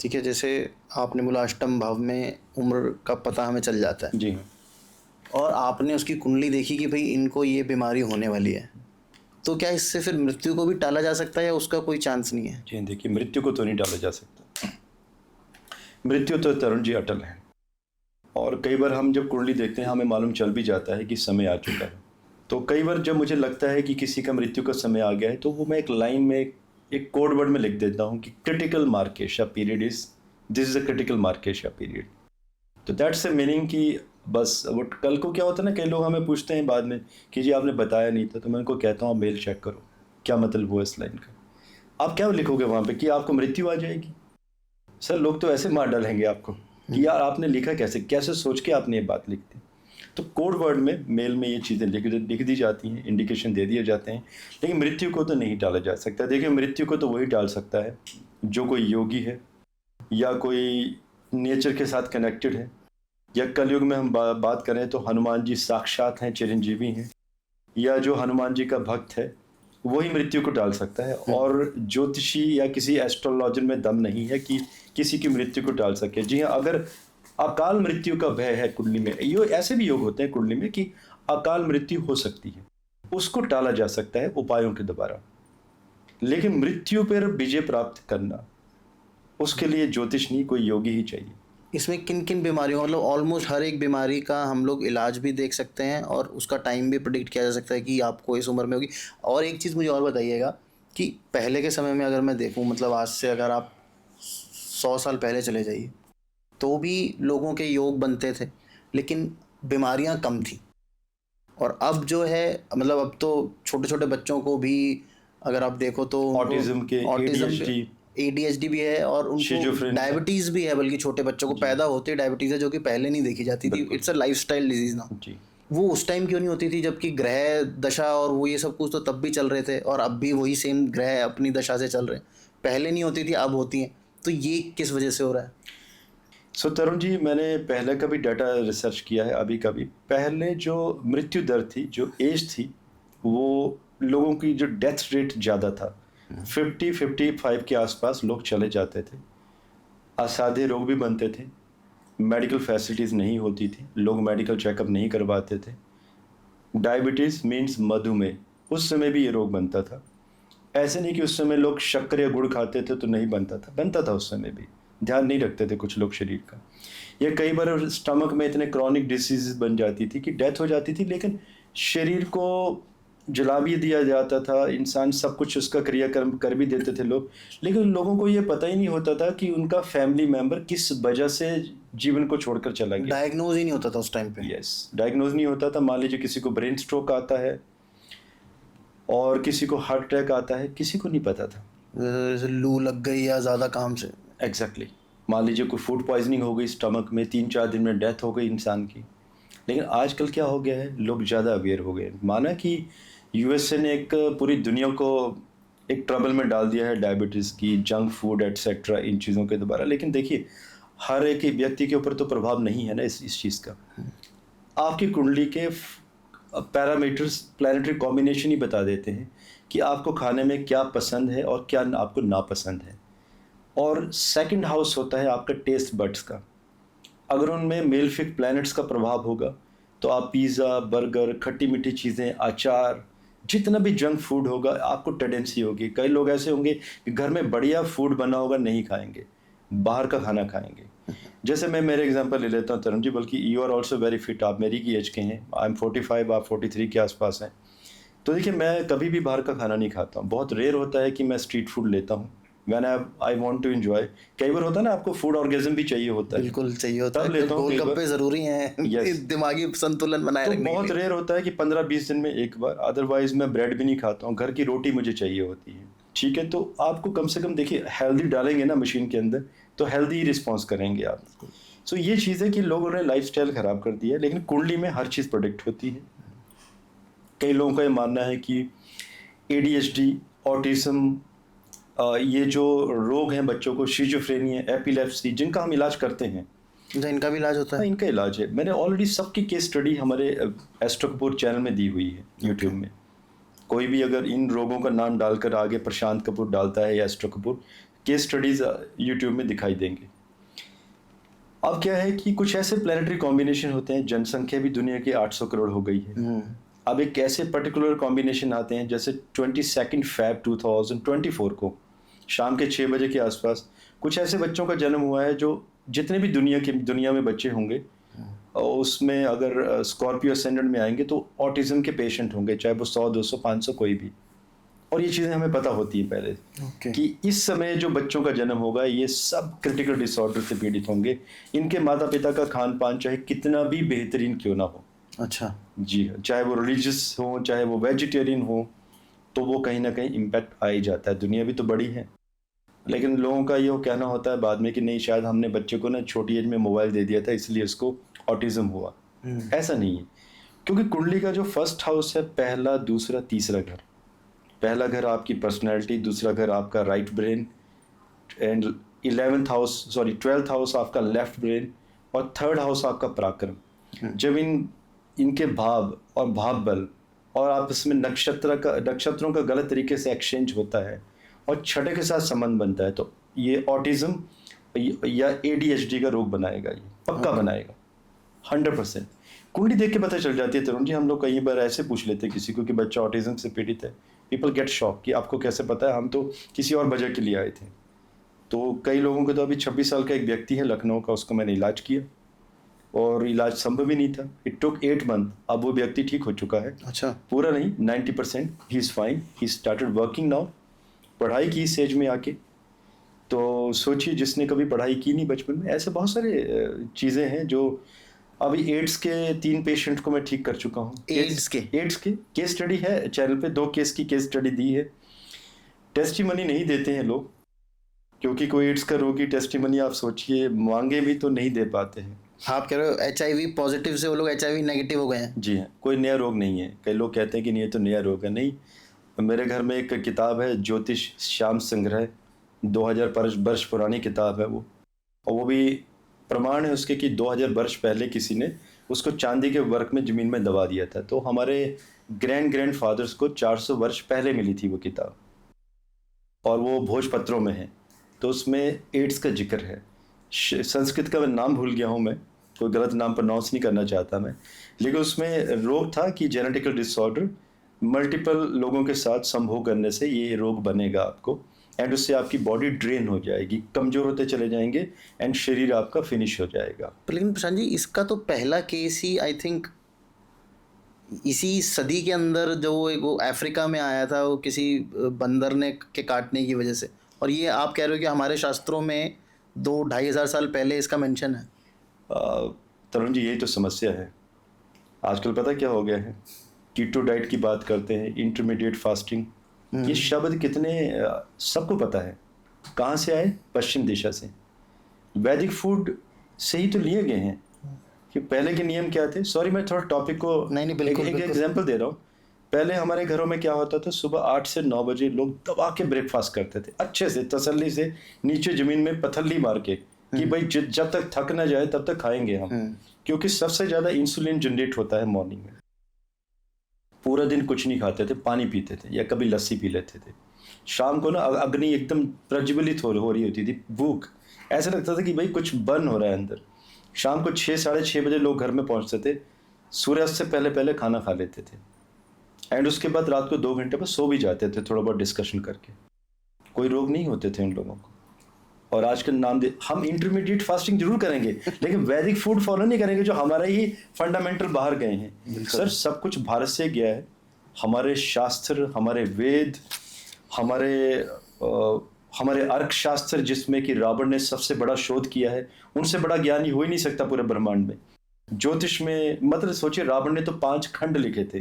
ठीक है, जैसे आपने बोला अष्टम भाव में उम्र का पता हमें चल जाता है, जी हाँ, और आपने उसकी कुंडली देखी कि भाई इनको ये बीमारी होने वाली है, तो क्या इससे फिर मृत्यु को भी टाला जा सकता है, या उसका कोई चांस नहीं है? जी देखिए, मृत्यु को तो नहीं टाला जा सकता। मृत्यु तो तरुण जी अटल है, और कई बार हम जब कुंडली देखते हैं हमें मालूम चल भी जाता है कि समय आ चुका है। तो कई बार जब मुझे लगता है कि किसी का मृत्यु का समय आ गया है, तो वो मैं एक लाइन में, एक कोड वर्ड में लिख देता हूँ कि critical markesha period is, this is a critical markesha period. तो दैट्स ए मीनिंग कि बस वो कल को क्या होता है ना, कई लोग हमें पूछते हैं बाद में कि जी आपने बताया नहीं था, तो मैं उनको कहता हूँ मेल चेक करो क्या मतलब हुआ इस लाइन का। आप क्या लिखोगे वहाँ पे कि आपको मृत्यु आ जाएगी? सर लोग तो ऐसे मार डालेंगे आपको कि यार आपने लिखा कैसे सोच के आपने ये बात लिख दी। तो कोड वर्ड में, मेल में ये चीज़ें लिख दी जाती हैं, इंडिकेशन दे दिए जाते हैं, लेकिन मृत्यु को तो नहीं टाला जा सकता। देखिए, मृत्यु को तो वही टाल सकता है जो कोई योगी है, या कोई नेचर के साथ कनेक्टेड है, या कलयुग में हम बात करें तो हनुमान जी साक्षात हैं, चिरंजीवी हैं, या जो हनुमान जी का भक्त है वही मृत्यु को टाल सकता है। और ज्योतिषी या किसी एस्ट्रोलॉजर में दम नहीं है कि किसी की मृत्यु को टाल सके। जी हाँ, अगर अकाल मृत्यु का भय है कुंडली में, ये ऐसे भी योग होते हैं कुंडली में कि अकाल मृत्यु हो सकती है, उसको टाला जा सकता है उपायों के द्वारा। लेकिन मृत्यु पर विजय प्राप्त करना, उसके लिए ज्योतिष नहीं, कोई योगी ही चाहिए। इसमें किन किन बीमारियों, मतलब ऑलमोस्ट हर एक बीमारी का हम लोग इलाज भी देख सकते हैं, और उसका टाइम भी प्रेडिक्ट किया जा सकता है कि आपको इस उम्र में होगी। और एक चीज़ मुझे और बताइएगा कि पहले के समय में अगर मैं देखूं, मतलब आज से अगर आप 100 साल पहले चले जाइए, तो भी लोगों के योग बनते थे, लेकिन बीमारियां कम थी। और अब जो है, मतलब अब तो छोटे छोटे बच्चों को भी अगर आप देखो तो ऑटिज्म ADHD भी है, और उनको डायबिटीज़ भी है, बल्कि छोटे बच्चों को पैदा होते ही डायबिटीज़ है, जो कि पहले नहीं देखी जाती थी। इट्स अ लाइफस्टाइल डिजीज़ ना। वो उस टाइम क्यों नहीं होती थी, जबकि ग्रह दशा और वो ये सब कुछ तो तब भी चल रहे थे, और अब भी वही सेम ग्रह अपनी दशा से चल रहे हैं। पहले नहीं होती थी, अब होती हैं। तो ये किस वजह से हो रहा है? सो तरुण जी, मैंने पहले का भी डाटा रिसर्च किया है, अभी का भी। पहले जो मृत्यु दर थी, जो एज थी, वो लोगों की जो डेथ रेट ज़्यादा था, 50-55 के आसपास लोग चले जाते थे। असाध्य रोग भी बनते थे, मेडिकल फैसिलिटीज़ नहीं होती थी, लोग मेडिकल चेकअप नहीं करवाते थे। डायबिटीज़ मीन्स मधुमेह, उस समय भी ये रोग बनता था। ऐसे नहीं कि उस समय लोग शक्कर या गुड़ खाते थे तो नहीं बनता था उस समय भी। ध्यान नहीं रखते थे कुछ लोग शरीर का। या कई बार स्टमक में इतने क्रॉनिक डिसीज़ बन जाती थी कि डेथ हो जाती थी, लेकिन शरीर को जला भी दिया जाता था, इंसान सब कुछ उसका क्रियाकर्म कर भी देते थे लोग, लेकिन लोगों को ये पता ही नहीं होता था कि उनका फैमिली मेंबर किस वजह से जीवन को छोड़कर चला गया। डायग्नोज ही नहीं होता था उस टाइम पे। यस, डायग्नोज नहीं होता था। मान लीजिए किसी को ब्रेन स्ट्रोक आता है और किसी को हार्ट अटैक आता है, किसी को नहीं पता था। जैसे लू लग गई या ज़्यादा काम से। एग्जैक्टली। मान लीजिए कोई फूड पॉइजनिंग हो गई स्टमक में, 3-4 दिन में डेथ हो गई इंसान की। लेकिन आजकल क्या हो गया है, लोग ज़्यादा अवेयर हो गए। माना कि यूएसए ने एक पूरी दुनिया को एक ट्रबल में डाल दिया है डायबिटीज़ की, जंक फूड एट्सेट्रा, इन चीज़ों के द्वारा। लेकिन देखिए, हर एक व्यक्ति के ऊपर तो प्रभाव नहीं है ना इस चीज़ का। आपकी कुंडली के पैरामीटर्स, प्लानिटरी कॉम्बिनेशन ही बता देते हैं कि आपको खाने में क्या पसंद है और क्या आपको नापसंद है। और सेकंड हाउस होता है आपका टेस्ट बड्स का। अगर उनमें मेलेफिक प्लैनेट्स का प्रभाव होगा तो आप पिज़्ज़ा, बर्गर, खट्टी मीठी चीज़ें, अचार, जितना भी जंक फूड होगा, आपको टेंडेंसी होगी। कई लोग ऐसे होंगे कि घर में बढ़िया फूड बना होगा नहीं खाएंगे, बाहर का खाना खाएंगे। जैसे मैं मेरे एग्जांपल ले लेता हूँ तरुण जी, बल्कि you are also very fit, आप मेरी की एज के हैं, आई एम 45, आप 43 के आसपास हैं। तो देखिए, मैं कभी भी बाहर का खाना नहीं खाता हूँ। बहुत रेयर होता है कि मैं स्ट्रीट फूड लेता हूँ when I want to enjoy. कई बार होता है ना, आपको फूड ऑर्गेज्म भी चाहिए होता है। बिल्कुल चाहिए होता है, तब लेता हूँ। गोलगप्पे ज़रूरी हैं Yes. दिमागी संतुलन बनाए तो रखने बहुत के लिए। रेयर होता है कि 15-20 दिन में एक बार, अदरवाइज मैं ब्रेड भी नहीं खाता हूँ, घर की रोटी मुझे चाहिए होती है। ठीक है, तो आपको कम से कम देखिए, हेल्दी डालेंगे ना मशीन के अंदर तो हेल्दी रिस्पॉन्स करेंगे आप। सो ये चीज़ है कि लोगों ने लाइफस्टाइल ख़राब कर दिया है, लेकिन कुंडली में हर चीज़ प्रोडिक्ट होती है। कई लोगों का ये मानना है कि ADHD, ऑटिज्म, ये जो रोग हैं बच्चों को, शिज़ोफ्रेनिया, एपिलेप्सी, जिनका हम इलाज करते हैं, तो इनका भी इलाज होता हाँ, है। इनका इलाज है। मैंने ऑलरेडी सबकी केस स्टडी हमारे एस्ट्रो कपूर चैनल में दी हुई है यूट्यूब में। कोई भी अगर इन रोगों का नाम डालकर आगे प्रशांत कपूर डालता है या astro Kapoor, case studies YouTube में दिखाई देंगे। अब क्या है कि कुछ ऐसे प्लानिटरी कॉम्बिनेशन होते हैं, जनसंख्या भी दुनिया की 800 करोड़ हो गई है। अब एक ऐसे पर्टिकुलर कॉम्बिनेशन आते हैं, जैसे 22 फ़रवरी 2024 को शाम के 6 बजे के आसपास कुछ ऐसे बच्चों का जन्म हुआ है, जो जितने भी दुनिया में बच्चे होंगे, उसमें अगर स्कॉर्पियो असेंडेंट में आएंगे तो ऑटिज्म के पेशेंट होंगे, चाहे वो 100, 200, 500 कोई भी। और ये चीज़ें हमें पता होती है पहले कि इस समय जो बच्चों का जन्म होगा, ये सब क्रिटिकल डिसऑर्डर से पीड़ित होंगे। इनके माता पिता का खान पान चाहे कितना भी बेहतरीन क्यों ना हो, अच्छा जी हाँ, चाहे वो रिलीजियस हो, चाहे वो वेजिटेरियन हो, तो वो कहीं ना कहीं इम्पैक्ट आ ही जाता है। दुनिया भी तो बड़ी है, लेकिन लोगों का ये कहना होता है बाद में कि नहीं, शायद हमने बच्चे को ना छोटी एज में मोबाइल दे दिया था इसलिए उसको ऑटिज्म हुआ। ऐसा नहीं है, क्योंकि कुंडली का जो फर्स्ट हाउस है, पहला, दूसरा, तीसरा घर। पहला घर आपकी पर्सनैलिटी, दूसरा घर आपका right brain, and 12th house आपका लेफ्ट ब्रेन, और थर्ड हाउस आपका पराक्रम। जब इनके भाव और भाव बल और आपस में नक्षत्रों का गलत तरीके से एक्सचेंज होता है और छठे के साथ संबंध बनता है, तो ये ऑटिज्म या ADHD का रोग बनाएगा, ये पक्का बनाएगा 100%। कुंडली देख के पता चल जाती है तरुण जी। हम लोग कई बार ऐसे पूछ लेते हैं किसी को कि बच्चा ऑटिज्म से पीड़ित है, पीपल गेट शॉक कि आपको कैसे पता है, हम तो किसी और वजह के लिए आए थे। तो कई लोगों को तो अभी 26 साल का एक व्यक्ति है लखनऊ का, उसको मैंने इलाज किया और इलाज संभव ही नहीं था। It took 8 month. अब वो व्यक्ति ठीक हो चुका है। अच्छा, पूरा नहीं, 90%। He is fine, he started working now. पढ़ाई की इस एज में आके, तो सोचिए जिसने कभी पढ़ाई की नहीं बचपन में। ऐसे बहुत सारे चीज़ें हैं जो अभी एड्स के 3 पेशेंट को मैं ठीक कर चुका हूँ। एड्स के केस स्टडी है चैनल पे, 2 केस की केस स्टडी दी है। टेस्टिमनी नहीं देते हैं लोग, क्योंकि कोई एड्स का रोगी टेस्टिमनी, आप सोचिए, मांगे भी तो नहीं दे पाते हैं। आप कह रहे हो HIV पॉजिटिव से वो लोग HIV नेगेटिव हो गए हैं? जी हाँ, कोई नया रोग नहीं है। कई लोग कहते हैं कि नहीं ये तो नया रोग है। नहीं, मेरे घर में एक किताब है, ज्योतिष श्याम संग्रह, 2000 वर्ष पुरानी किताब है वो, और वो भी प्रमाण है उसके कि 2000 वर्ष पहले किसी ने उसको चांदी के वर्क में ज़मीन में दबा दिया था। तो हमारे ग्रैंड फादर्स को 400 वर्ष पहले मिली थी वो किताब, और वो भोजपत्रों में है। तो उसमें एड्स का जिक्र है। संस्कृत का मैं नाम भूल गया हूँ, मैं कोई गलत नाम प्रोनाउंस नहीं करना चाहता मैं, लेकिन उसमें रोग था कि जेनेटिकल डिसऑर्डर, मल्टीपल लोगों के साथ संभोग करने से ये रोग बनेगा आपको, एंड उससे आपकी बॉडी ड्रेन हो जाएगी, कमज़ोर होते चले जाएंगे, एंड शरीर आपका फिनिश हो जाएगा। लेकिन प्रशांत जी, इसका तो पहला केस ही आई थिंक इसी सदी के अंदर जो वो अफ्रीका में आया था, वो किसी बंदर ने के काटने की वजह से, और ये आप कह रहे हो कि हमारे शास्त्रों में 2-2,500 साल पहले इसका मेंशन है। तरुण जी, यही तो समस्या है। आजकल पता क्या हो गया है, कीटो डाइट की बात करते हैं, इंटरमीडिएट फास्टिंग, ये शब्द कितने सबको पता है कहाँ से आए, पश्चिम दिशा से, वैदिक फूड से ही तो लिए गए हैं। कि पहले के नियम क्या थे, सॉरी मैं थोड़ा टॉपिक को नहीं बिल्कुल एक एग्जांपल दे रहा हूँ। पहले हमारे घरों में क्या होता था, सुबह 8 से 9 बजे लोग दबा के ब्रेकफास्ट करते थे, अच्छे से तसल्ली से, नीचे जमीन में पथल्ली मार के, कि भाई जब तक थक ना जाए तब तक खाएंगे हम, क्योंकि सबसे ज्यादा इंसुलिन जनरेट होता है मॉर्निंग में। पूरा दिन कुछ नहीं खाते थे, पानी पीते थे या कभी लस्सी पी लेते थे। शाम को ना अग्नि एकदम प्रज्वलित हो रही होती थी, भूख, ऐसा लगता था कि भाई कुछ बर्न हो रहा है अंदर। शाम को 6-6:30 बजे लोग घर में पहुंचते थे, सूर्यास्त से पहले पहले खाना खा लेते थे, एंड उसके बाद रात को 2 घंटे पर सो भी जाते थे, थोड़ा बहुत डिस्कशन करके। कोई रोग नहीं होते थे उन लोगों को। और आज का नाम दे, हम इंटरमीडिएट फास्टिंग जरूर करेंगे, लेकिन वैदिक फूड फॉलो नहीं करेंगे, जो हमारे ही फंडामेंटल बाहर गए हैं। सर, सब कुछ भारत से गया है। हमारे शास्त्र, हमारे वेद, हमारे अर्थशास्त्र, जिसमें कि रावण ने सबसे बड़ा शोध किया है, उनसे बड़ा ज्ञानी हो ही नहीं सकता पूरे ब्रह्मांड में। ज्योतिष में मतलब सोचिए, रावण ने तो 5 खंड लिखे थे।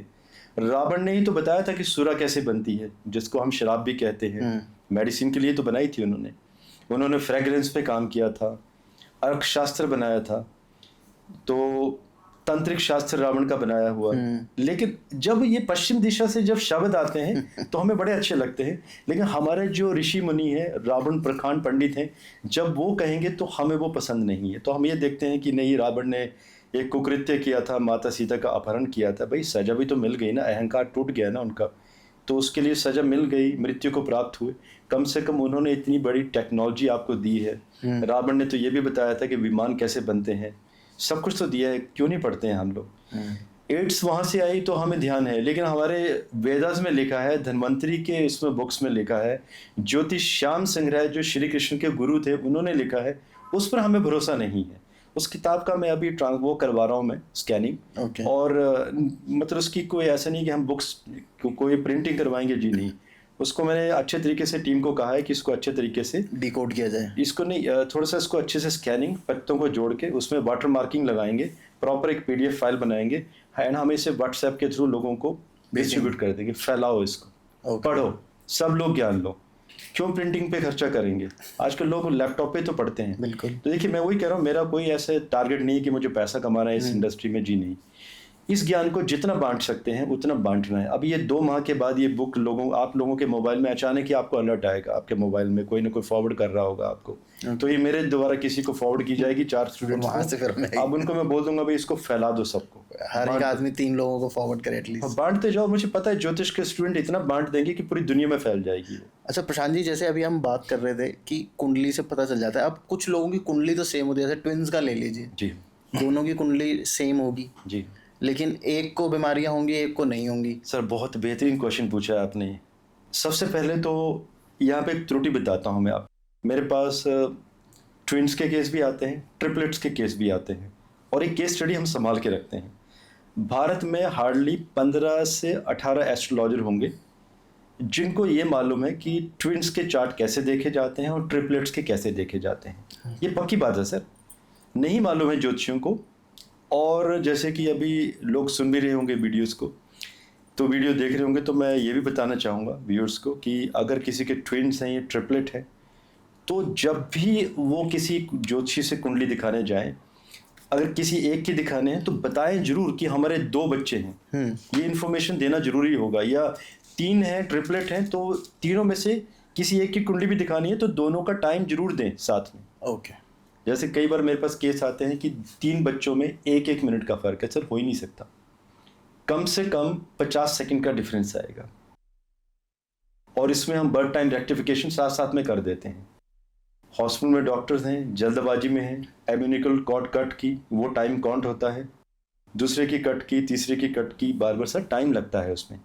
रावण ने ही तो बताया था कि सूरा कैसे बनती है, जिसको हम शराब भी कहते हैं, मेडिसिन के लिए तो बनाई थी उन्होंने फ्रेग्रेंस पे काम किया था, अर्थशास्त्र बनाया था, तो तंत्रिक शास्त्र रावण का बनाया हुआ है। लेकिन जब ये पश्चिम दिशा से जब शब्द आते हैं तो हमें बड़े अच्छे लगते हैं, लेकिन हमारे जो ऋषि मुनि हैं, रावण प्रखांड पंडित हैं, जब वो कहेंगे तो हमें वो पसंद नहीं है। तो हम ये देखते हैं कि नहीं, रावण ने एक कुकृत्य किया था, माता सीता का अपहरण किया था, भाई सजा भी तो मिल गई ना, अहंकार टूट गया ना उनका, तो उसके लिए सजा मिल गई, मृत्यु को प्राप्त हुए। कम से कम उन्होंने इतनी बड़ी टेक्नोलॉजी आपको दी है। रावण ने तो ये भी बताया था कि विमान कैसे बनते हैं, सब कुछ तो दिया है, क्यों नहीं पढ़ते हैं हम लोग। एड्स वहाँ से आई तो हमें ध्यान है, लेकिन हमारे वेदास में लिखा है, धन्वंतरी के इसमें बुक्स में लिखा है, ज्योतिष श्याम संग्रह जो श्री कृष्ण के गुरु थे उन्होंने लिखा है, उस पर हमें भरोसा नहीं है। उस किताब का मैं अभी वो करवा रहा हूँ मैं स्कैनिंग, और मतलब उसकी कोई ऐसा नहीं कि हम बुक्स कोई प्रिंटिंग करवाएंगे, जी नहीं। उसको मैंने अच्छे तरीके से टीम को कहा है कि इसको अच्छे तरीके से डिकोड किया जाए, इसको नहीं, थोड़ा सा इसको अच्छे से स्कैनिंग, पत्तों को जोड़ के उसमें वाटर मार्किंग लगाएंगे, प्रॉपर एक PDF फाइल बनाएंगे, एंड हम इसे व्हाट्सएप के थ्रू लोगों को डिस्ट्रीब्यूट कर देंगे। फैलाओ इसको, पढ़ो, सब लोग ज्ञान लो, क्यों प्रिंटिंग पे खर्चा करेंगे। आजकल लोग लैपटॉप पे तो पढ़ते हैं। बिल्कुल। तो देखिए, मैं वही कह रहा हूँ, मेरा कोई ऐसा टारगेट नहीं है कि मुझे पैसा कमाना है इस इंडस्ट्री में, जी नहीं। इस ज्ञान को जितना बांट सकते हैं उतना बांटना है। अब ये 2 माह के बाद ये बुक आप लोगों के मोबाइल में अचानक ही आपको अलर्ट आएगा, आपके मोबाइल में कोई ना कोई फॉरवर्ड कर रहा होगा आपको, तो ये मेरे द्वारा किसी को फॉरवर्ड की जाएगी, 4 स्टूडेंट्स को। अब उनको मैं बोल दूंगा भाई इसको फैला दो सबको, हर एक आदमी 3 लोगों को फॉरवर्ड करे एटलीस्ट, बांटते जाओ। मुझे पता है ज्योतिष के स्टूडेंट इतना बांट देंगे कि पूरी दुनिया में फैल जाएगी। अच्छा प्रशांत जी, जैसे अभी हम बात कर रहे थे कि कुंडली से पता चल जाता है, अब कुछ लोगों की कुंडली तो सेम होती है, जैसे ट्विंस का ले लीजिए जी, दोनों की कुंडली सेम होगी जी, लेकिन एक को बीमारियां होंगी, एक को नहीं होंगी। सर, बहुत बेहतरीन क्वेश्चन पूछा है आपने। सबसे पहले तो यहाँ पे एक त्रुटि बताता हूँ मैं आप, मेरे पास ट्विंस के केस भी आते हैं, ट्रिपलेट्स के केस भी आते हैं, और एक केस स्टडी हम संभाल के रखते हैं। भारत में हार्डली 15 से 18 एस्ट्रोलॉजर होंगे जिनको ये मालूम है कि ट्विंस के चार्ट कैसे देखे जाते हैं और ट्रिपलेट्स के कैसे देखे जाते हैं। ये पक्की बात है सर, नहीं मालूम है ज्योतिषियों को। और जैसे कि अभी लोग सुन भी रहे होंगे वीडियोस को, तो वीडियो देख रहे होंगे, तो मैं ये भी बताना चाहूँगा व्यूअर्स को कि अगर किसी के ट्विंस हैं या ट्रिपलेट हैं, तो जब भी वो किसी ज्योतिषी से कुंडली दिखाने जाएं, अगर किसी एक की दिखाने हैं तो बताएं जरूर कि हमारे 2 बच्चे हैं। ये इन्फॉर्मेशन देना जरूरी होगा। या 3 हैं, ट्रिपलेट हैं, तो तीनों में से किसी एक की कुंडली भी दिखानी है तो दोनों का टाइम जरूर दें साथ में। ओके। जैसे कई बार मेरे पास केस आते हैं कि 3 बच्चों में 1-1 मिनट का फ़र्क है। सर हो ही नहीं सकता, कम से कम 50 सेकंड का डिफरेंस आएगा, और इसमें हम बर्थ टाइम रेक्टिफिकेशन साथ साथ में कर देते हैं। हॉस्पिटल में डॉक्टर्स हैं, जल्दबाजी में हैं, एम्यूनिकल कॉर्ड कट की वो टाइम काउंट होता है, दूसरे की कट की, तीसरे की कट की, बार बार सर टाइम लगता है उसमें।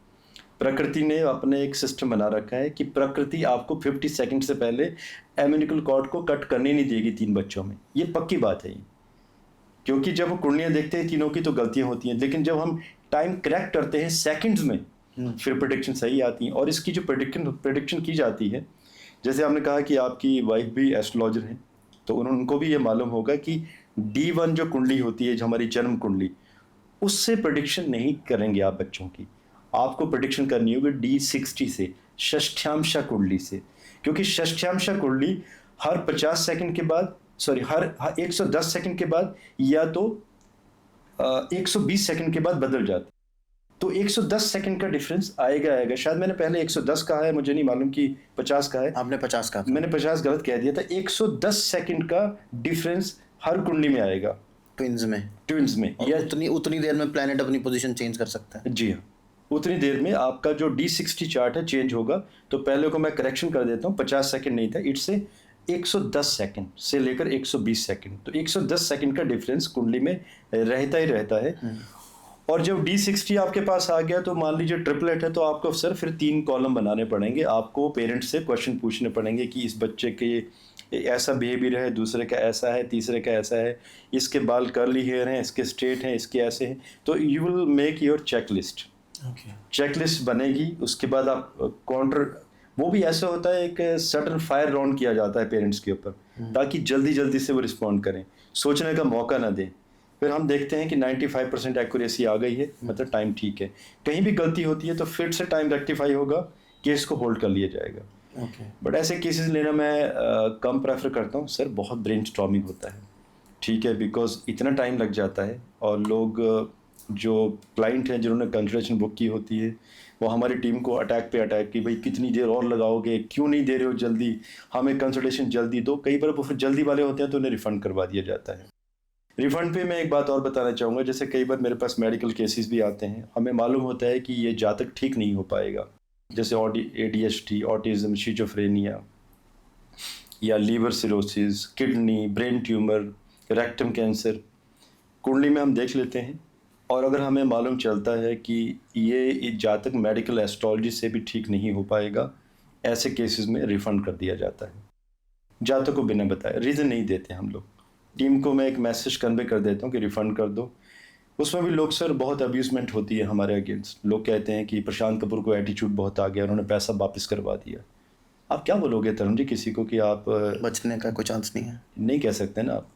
प्रकृति ने अपने एक सिस्टम बना रखा है कि प्रकृति आपको 50 सेकंड से पहले एम्यूनिकल कॉर्ड को कट करने नहीं देगी 3 बच्चों में। ये पक्की बात है ये, क्योंकि जब हम कुंडलियाँ देखते हैं तीनों की तो गलतियाँ होती हैं, लेकिन जब हम टाइम करेक्ट करते हैं सेकंड्स में, फिर प्रेडिक्शन सही आती है। और इसकी जो प्रेडिक्शन की जाती है, जैसे आपने कहा कि आपकी वाइफ भी एस्ट्रोलॉजर हैं, तो उनको भी ये मालूम होगा कि D1 जो कुंडली होती है, जो हमारी जन्म कुंडली, उससे प्रेडिक्शन नहीं करेंगे आप बच्चों की। आपको प्रेडिक्शन करनी होगी D60 से, षष्ठ्यांशा कुंडली से, क्योंकि षष्ठ्यांशा कुंडली हर 50 सेकंड के बाद, सॉरी हर 110 सेकंड के बाद या तो 120 सेकंड के बाद बदल जाती। तो 110 सेकंड का डिफरेंस आएगा। शायद मैंने पहले 110 कहा है, मुझे नहीं मालूम कि 50 कहा है। आपने 50 कहा, मैंने 50 गलत कह दिया था। 110 सेकंड का डिफरेंस हर कुंडली में आएगा, ट्विंस में। या उतनी देर में प्लैनेट अपनी पोजीशन चेंज कर सकता है। जी हाँ, उतनी देर में आपका जो D60 चार्ट है चेंज होगा। तो पहले को मैं करेक्शन कर देता हूँ, 50 सेकंड नहीं था, इट्स 110 सेकंड से लेकर 120 सेकंड। तो 110 सेकंड का डिफरेंस कुंडली में रहता ही रहता है। और जब D60 आपके पास आ गया, तो मान लीजिए ट्रिपलेट है, तो आपको सर फिर 3 कॉलम बनाने पड़ेंगे। आपको पेरेंट्स से क्वेश्चन पूछने पड़ेंगे कि इस बच्चे के ऐसा बिहेवियर है, दूसरे का ऐसा है, तीसरे का ऐसा है, इसके बाल कर्ली हेयर हैं, इसके स्ट्रेट हैं, इसके ऐसे हैं। तो you will make your checklist. Checklist बनेगी, उसके बाद आप काउंटर, वो भी ऐसा होता है एक सडन फायर राउंड किया जाता है पेरेंट्स के ऊपर, ताकि जल्दी जल्दी से वो रिस्पॉन्ड करें, सोचने का मौका ना दें। फिर हम देखते हैं कि 95% एक्यूरेसी आ गई है, मतलब टाइम ठीक है। कहीं भी गलती होती है तो फिर से टाइम रेक्टिफाई होगा, केस को होल्ड कर लिया जाएगा। बट ऐसे केसेस लेना मैं कम प्रेफर करता हूँ सर। बहुत ब्रेन स्टॉर्मिंग होता है, ठीक है, बिकॉज इतना टाइम लग जाता है। और लोग जो क्लाइंट हैं जिन्होंने कंसल्टेशन बुक की होती है, वो हमारी टीम को अटैक पे अटैक कि भाई कितनी देर और लगाओगे, क्यों नहीं दे रहे हो जल्दी, हमें कंसल्टेशन जल्दी दो। कई बार वो फिर जल्दी वाले होते हैं तो उन्हें रिफ़ंड करवा दिया जाता है। रिफ़ंड पे मैं एक बात और बताना चाहूँगा, जैसे कई बार मेरे पास मेडिकल केसेस भी आते हैं, हमें मालूम होता है कि ये जातक ठीक नहीं हो पाएगा, जैसे ADHD, ऑटिज़म, शिज़ोफ्रेनिया या liver cirrhosis, kidney, brain tumour, rectum cancer, कुंडली में हम देख लेते हैं। और अगर हमें मालूम चलता है कि ये जातक मेडिकल एस्ट्रोलॉजी से भी ठीक नहीं हो पाएगा, ऐसे केसेस में रिफ़ंड कर दिया जाता है, जातक को बिना बताए। रीज़न नहीं देते हम लोग, टीम को मैं एक मैसेज कन्वे कर देता हूँ कि रिफ़ंड कर दो। उसमें भी लोग सर बहुत अब्यूज़मेंट होती है हमारे अगेंस्ट। लोग कहते हैं कि प्रशांत कपूर को एटीट्यूड बहुत आ गया, उन्होंने पैसा वापस करवा दिया। आप क्या बोलोगे तरुण जी किसी को कि आप बचने का कोई चांस नहीं है? नहीं कह सकते ना आप।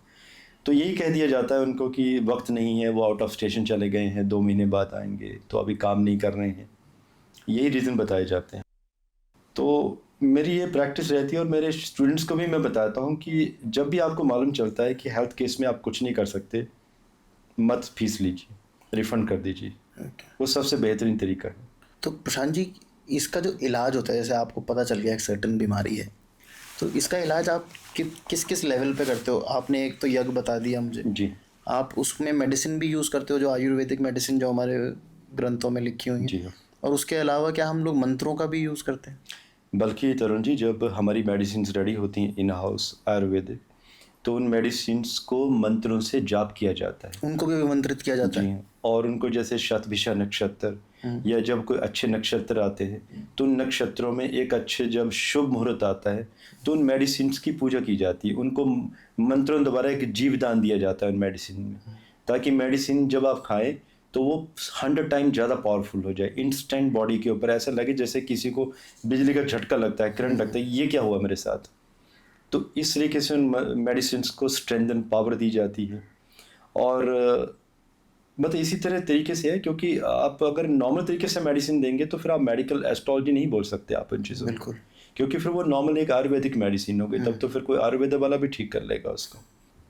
तो यही कह दिया जाता है उनको कि वक्त नहीं है, वो आउट ऑफ स्टेशन चले गए हैं, 2 महीने बाद आएंगे, तो अभी काम नहीं कर रहे हैं। यही रीज़न बताए जाते हैं। तो मेरी ये प्रैक्टिस रहती है और मेरे स्टूडेंट्स को भी मैं बताता हूँ कि जब भी आपको मालूम चलता है कि हेल्थ केस में आप कुछ नहीं कर सकते, मत फीस लीजिए, रिफ़ंड कर दीजिए। वो सबसे बेहतरीन तरीका है। तो प्रशांत जी, इसका जो इलाज होता है, जैसे आपको पता चल गया एक सर्टेन बीमारी है, तो इसका इलाज आप किस किस लेवल पे करते हो? आपने एक तो यज्ञ बता दिया मुझे जी, आप उसमें मेडिसिन भी यूज़ करते हो, जो आयुर्वेदिक मेडिसिन जो हमारे ग्रंथों में लिखी हुई जी है, हाँ। और उसके अलावा क्या हम लोग मंत्रों का भी यूज़ करते हैं? बल्कि तरुण जी, जब हमारी मेडिसिन रेडी होती हैं इन हाउस आयुर्वेदिक, तो उन मेडिसिन्स को मंत्रों से जाप किया जाता है। उनको भी मंत्रित किया जाता है? और उनको जैसे शतभिषा नक्षत्र या जब कोई अच्छे नक्षत्र आते हैं, तो उन नक्षत्रों में एक अच्छे जब शुभ मुहूर्त आता है, तो उन मेडिसिन्स की पूजा की जाती है। उनको मंत्रों द्वारा एक जीवदान दिया जाता है उन मेडिसिन में, ताकि मेडिसिन जब आप खाएं तो वो 100 टाइम ज़्यादा पावरफुल हो जाए। इंस्टेंट बॉडी के ऊपर ऐसा लगे जैसे किसी को बिजली का झटका लगता है, करंट लगता है, ये क्या हुआ मेरे साथ। तो इस तरीके से उन मेडिसिन को स्ट्रेंथन पावर दी जाती है। और मतलब इसी तरीके से है, क्योंकि आप अगर नॉर्मल तरीके से मेडिसिन देंगे तो फिर आप मेडिकल एस्ट्रोलॉजी नहीं बोल सकते आप इन चीज़ों बिल्कुल, क्योंकि फिर वो नॉर्मल एक आयुर्वेदिक मेडिसिन हो गई, तब तो फिर कोई आयुर्वेद वाला भी ठीक कर लेगा उसको।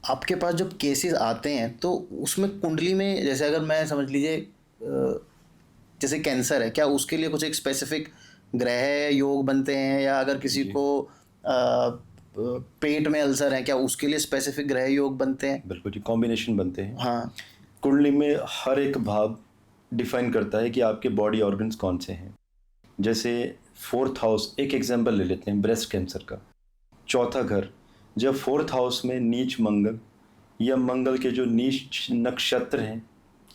आपके पास जब केसेस आते हैं तो उसमें कुंडली में, जैसे अगर मैं समझ लीजिए जैसे कैंसर है, क्या उसके लिए कुछ एक स्पेसिफिक ग्रह योग बनते हैं, या अगर किसी को पेट में अल्सर है, क्या उसके लिए स्पेसिफिक ग्रह योग बनते हैं? बिल्कुल जी, कॉम्बिनेशन बनते हैं। हाँ। कुंडली में हर एक भाव डिफाइन करता है कि आपके बॉडी ऑर्गन्स कौन से हैं। जैसे 4th हाउस, एक एग्जांपल ले लेते हैं ब्रेस्ट कैंसर का। चौथा घर, जब 4th हाउस में नीच मंगल या मंगल के जो नीच नक्षत्र हैं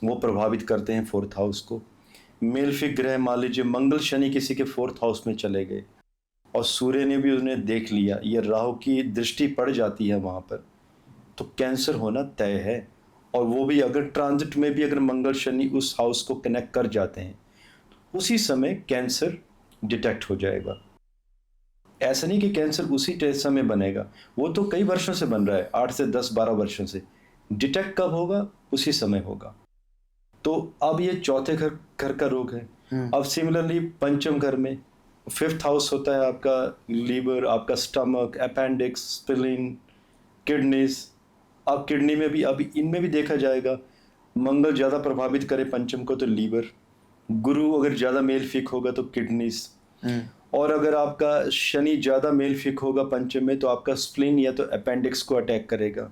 वो प्रभावित करते हैं 4th हाउस को। मेलफिक ग्रह मान लीजिए मंगल शनि किसी के 4th हाउस में चले गए और सूर्य ने भी उन्हें देख लिया या राहु की दृष्टि पड़ जाती है वहाँ पर, तो कैंसर होना तय है। और वो भी अगर ट्रांजिट में भी अगर मंगल शनि उस हाउस को कनेक्ट कर जाते हैं, उसी समय कैंसर डिटेक्ट हो जाएगा। ऐसा नहीं कि कैंसर उसी समय बनेगा, वो तो कई वर्षों से बन रहा है, 8 से 10 12 वर्षों से। डिटेक्ट कब होगा? उसी समय होगा। तो अब ये चौथे घर का रोग है। अब सिमिलरली पंचम घर में 5th हाउस होता है आपका लीवर, आपका स्टमक, अपेंडिक्स, स्प्लीन, किडनीज। अब किडनी में भी, अब इनमें भी देखा जाएगा, मंगल ज़्यादा प्रभावित करे पंचम को तो लीवर, गुरु अगर ज़्यादा मेल फिक होगा तो किडनीज, और अगर आपका शनि ज़्यादा मेल फिक होगा पंचम में तो आपका स्प्लीन या तो अपेंडिक्स को अटैक करेगा।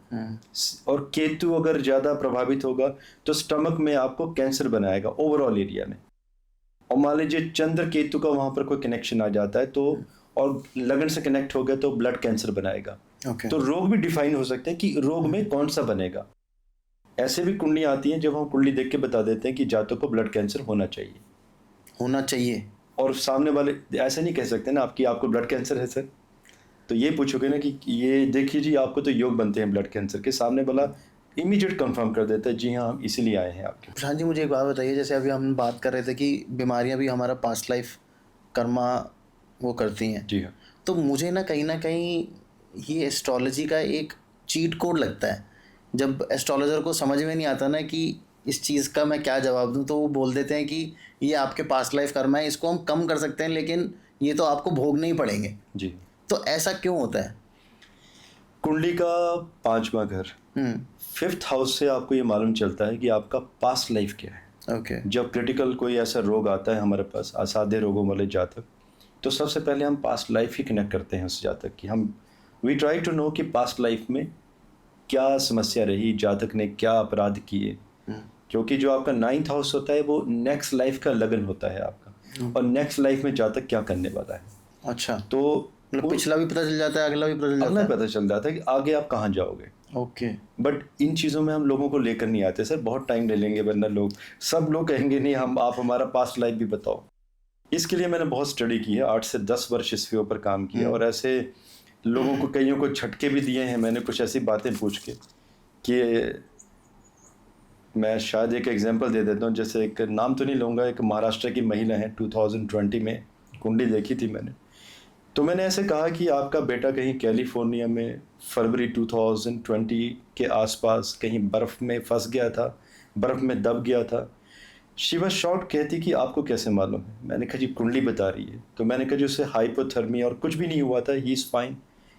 और केतु अगर ज़्यादा प्रभावित होगा तो स्टमक में आपको कैंसर बनाएगा ओवरऑल एरिया में। और मान लीजिए चंद्र केतु का वहाँ पर कोई कनेक्शन आ जाता है तो, और लगन से कनेक्ट हो गया तो ब्लड कैंसर बनाएगा। तो रोग भी डिफाइन हो सकते हैं कि रोग में कौन सा बनेगा। ऐसे भी कुंडली आती हैं जब हम कुंडली देख के बता देते हैं कि जातक को ब्लड कैंसर होना चाहिए, और सामने वाले ऐसे नहीं कह सकते ना आपको ब्लड कैंसर है सर, तो ये पूछोगे ना कि ये देखिए जी आपको तो योग बनते हैं ब्लड कैंसर के, सामने वाला इमीडिएट कंफर्म कर देता है जी हाँ हम इसीलिए आए हैं आपके। प्रशांत जी मुझे एक बात बताइए, जैसे अभी हम बात कर रहे थे कि बीमारियां भी हमारा पास्ट लाइफ कर्मा वो करती हैं। जी हाँ। तो मुझे ना कहीं ये एस्ट्रोलॉजी का एक चीट कोड लगता है। जब एस्ट्रोलॉजर को समझ में नहीं आता ना कि इस चीज़ का मैं क्या जवाब दूं, तो वो बोल देते हैं कि ये आपके पास्ट लाइफ कर्मा है, इसको हम कम कर सकते हैं लेकिन ये तो आपको भोगने ही पड़ेंगे। जी। तो ऐसा क्यों होता है? कुंडली का 5वां घर 5th हाउस से आपको ये मालूम चलता है कि आपका पास्ट लाइफ क्या है। जब क्रिटिकल कोई ऐसा रोग आता है हमारे पास, असाध्य रोगों वाले जातक, तो सबसे पहले हम पास्ट लाइफ ही कनेक्ट करते हैं उस जातक की। वी ट्राई टू नो कि पास्ट लाइफ में क्या समस्या रही, जातक ने क्या अपराध किए, क्योंकि जो आपका 9th हाउस होता है वो नेक्स्ट लाइफ का लगन होता है आपका, और नेक्स्ट लाइफ में जातक क्या करने वाला है। अच्छा, तो पिछला भी पता चल जाता है, अगला भी पता चल जाता है कि आगे आप कहाँ जाओगे। ओके। बट इन चीज़ों में हम लोगों को लेकर नहीं आते सर, बहुत टाइम ले लेंगे, वरना सब लोग कहेंगे नहीं आप हमारा पास्ट लाइफ भी बताओ। इसके लिए मैंने बहुत स्टडी की है, 8 से 10 वर्ष इसके ऊपर काम किया, और ऐसे लोगों को कईयों को झटके भी दिए हैं मैंने कुछ ऐसी बातें पूछ के कि मैं शायद एक एग्जांपल दे देता हूँ। जैसे एक नाम तो नहीं लूँगा, एक महाराष्ट्र की महिला है, 2020 में कुंडली देखी थी मैंने, तो मैंने ऐसे कहा कि आपका बेटा कहीं कैलिफोर्निया में फरवरी 2020 के आसपास कहीं बर्फ़ में फंस गया था, बर्फ़ में दब गया था। शी वाज शॉक्ड, कहती कि आपको कैसे मालूम है? मैंने कहा जी कुंडली बता रही है। तो मैंने कहा जी उससे हाइपोथर्मिया और कुछ भी नहीं हुआ था, ही इज़ फाइन।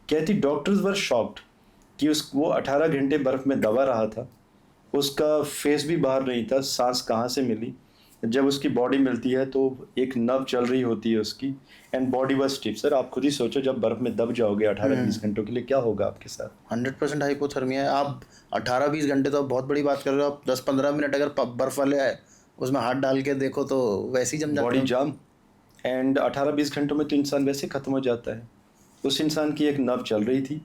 कहती डॉक्टर्स वर शॉक्ड कि वो 18 घंटे बर्फ़ में दबा रहा था, उसका फेस भी बाहर नहीं था, सांस कहाँ से मिली? जब उसकी बॉडी मिलती है तो एक नर्व चल रही होती है उसकी, and body was stiff. Sir आप खुद ही सोचो, जब बर्फ में दब जाओगे 18-20 घंटों के लिए, क्या होगा आपके साथ? 100% हाइपोथर्मिया है। आप 18-20 घंटे तो बहुत बड़ी बात कर रहे हो, आप 10-15 मिनट अगर बर्फ वाले है उसमें हाथ डाल के देखो तो वैसे ही जम जाता है, बॉडी जाम। एंड 18-20 घंटों में तो इंसान वैसे खत्म हो जाता है। उस इंसान की एक नर्व चल रही थी।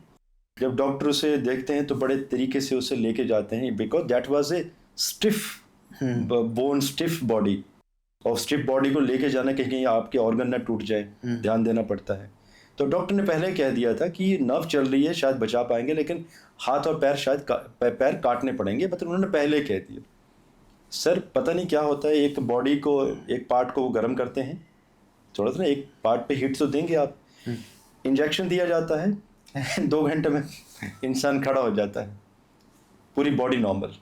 जब डॉक्टर उसे देखते हैं तो बड़े तरीके से उसे लेके जाते हैं, because that was a stiff bone, stiff body, और स्टिफ बॉडी को लेके जाना कहीं आपके ऑर्गन ना टूट जाए, ध्यान देना पड़ता है। तो डॉक्टर ने पहले कह दिया था कि नर्व चल रही है, शायद बचा पाएंगे, लेकिन हाथ और पैर शायद पैर काटने पड़ेंगे, मतलब उन्होंने पहले कह दिया। सर पता नहीं क्या होता है, एक बॉडी को, एक पार्ट को वो गर्म करते हैं, थोड़ा सा ना एक पार्ट पे हीट तो देंगे आप, इंजेक्शन दिया जाता है 2 घंटे में इंसान खड़ा हो जाता है, पूरी बॉडी नॉर्मल।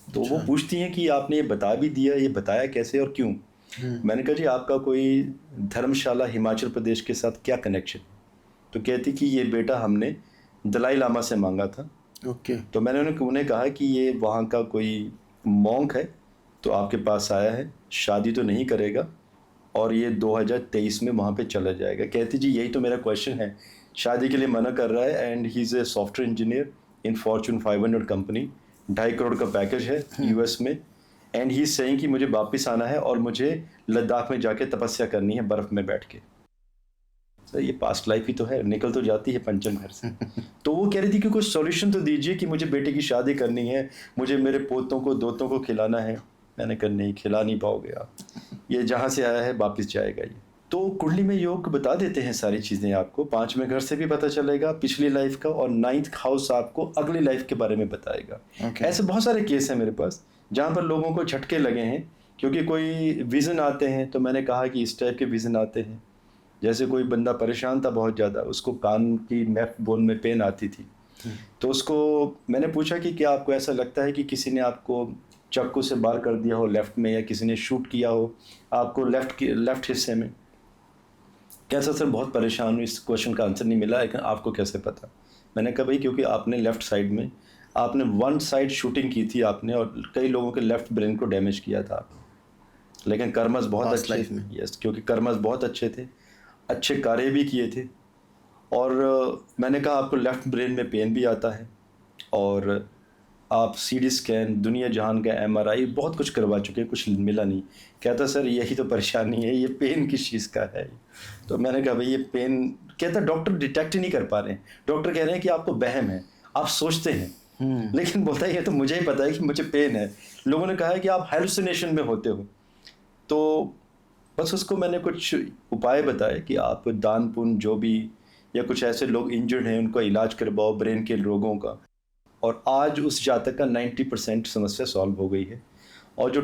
तो वो पूछती हैं कि आपने ये बता भी दिया, ये बताया कैसे और क्यों? मैंने कहा जी आपका कोई धर्मशाला हिमाचल प्रदेश के साथ क्या कनेक्शन? तो कहती कि ये बेटा हमने दलाई लामा से मांगा था। तो मैंने उन्हें कहा कि ये वहाँ का कोई मॉन्क है तो आपके पास आया है, शादी तो नहीं करेगा और ये 2023 में वहाँ पे चला जाएगा। कहती जी यही तो मेरा क्वेश्चन है, शादी के लिए मना कर रहा है and he is a software engineer in Fortune 500 company, 2.5 crore का पैकेज है यूएस में, एंड ही सेइंग कि मुझे वापस आना है और मुझे लद्दाख में जाके तपस्या करनी है बर्फ़ में बैठ के। सर ये पास्ट लाइफ ही तो है, निकल तो जाती है पंचम घर से। तो वो कह रही थी कि कुछ सॉल्यूशन तो दीजिए कि मुझे बेटे की शादी करनी है, मुझे मेरे पोतों को दोतों को खिलाना है। मैंने कहा नहीं, खिला नहीं पाओगे आप, ये जहाँ से आया है वापस जाएगा ये। तो कुंडली में योग बता देते हैं सारी चीज़ें आपको, 5वें घर से भी पता चलेगा पिछली लाइफ का, और 9th हाउस आपको अगली लाइफ के बारे में बताएगा। ऐसे बहुत सारे केस हैं मेरे पास जहाँ पर लोगों को झटके लगे हैं, क्योंकि कोई विज़न आते हैं। तो मैंने कहा कि इस टाइप के विज़न आते हैं, जैसे कोई बंदा परेशान था बहुत ज़्यादा, उसको कान की लेफ्ट बोन में पेन आती थी, तो उसको मैंने पूछा कि क्या आपको ऐसा लगता है कि किसी ने आपको चाकू से बार कर दिया हो लेफ़्ट में, या किसी ने शूट किया हो आपको लेफ़्ट हिस्से में? कैसा सर, बहुत परेशान हूँ, इस क्वेश्चन का आंसर नहीं मिला, लेकिन आपको कैसे पता? मैंने कहा भाई क्योंकि आपने लेफ़्ट साइड में, आपने वन साइड शूटिंग की थी आपने, और कई लोगों के लेफ़्ट ब्रेन को डैमेज किया था आपने। लेकिन कर्मस बहुत अच्छे, यस, क्योंकि कर्मस बहुत अच्छे थे, अच्छे कार्य भी किए थे। और मैंने कहा आपको लेफ़्ट ब्रेन में पेन भी आता है, और आप सीटी स्कैन, दुनिया जहान का MRI बहुत कुछ करवा चुके हैं, कुछ मिला नहीं। कहता सर यही तो परेशानी है, ये पेन किस चीज़ का है? तो मैंने कहा भाई ये पेन, कहता डॉक्टर डिटेक्ट ही नहीं कर पा रहे हैं, डॉक्टर कह रहे हैं कि आपको वहम है, आप सोचते हैं, लेकिन बोलता है ये तो मुझे ही पता है कि मुझे पेन है। लोगों ने कहा है कि आप हेलुसिनेशन में होते हो। तो बस उसको मैंने कुछ उपाय बताए कि आप दान पुण्य जो भी, या कुछ ऐसे लोग इंजर्ड हैं उनका इलाज करवाओ ब्रेन के रोगों का, और आज उस जातक का 90% समस्या सॉल्व हो गई है, और जो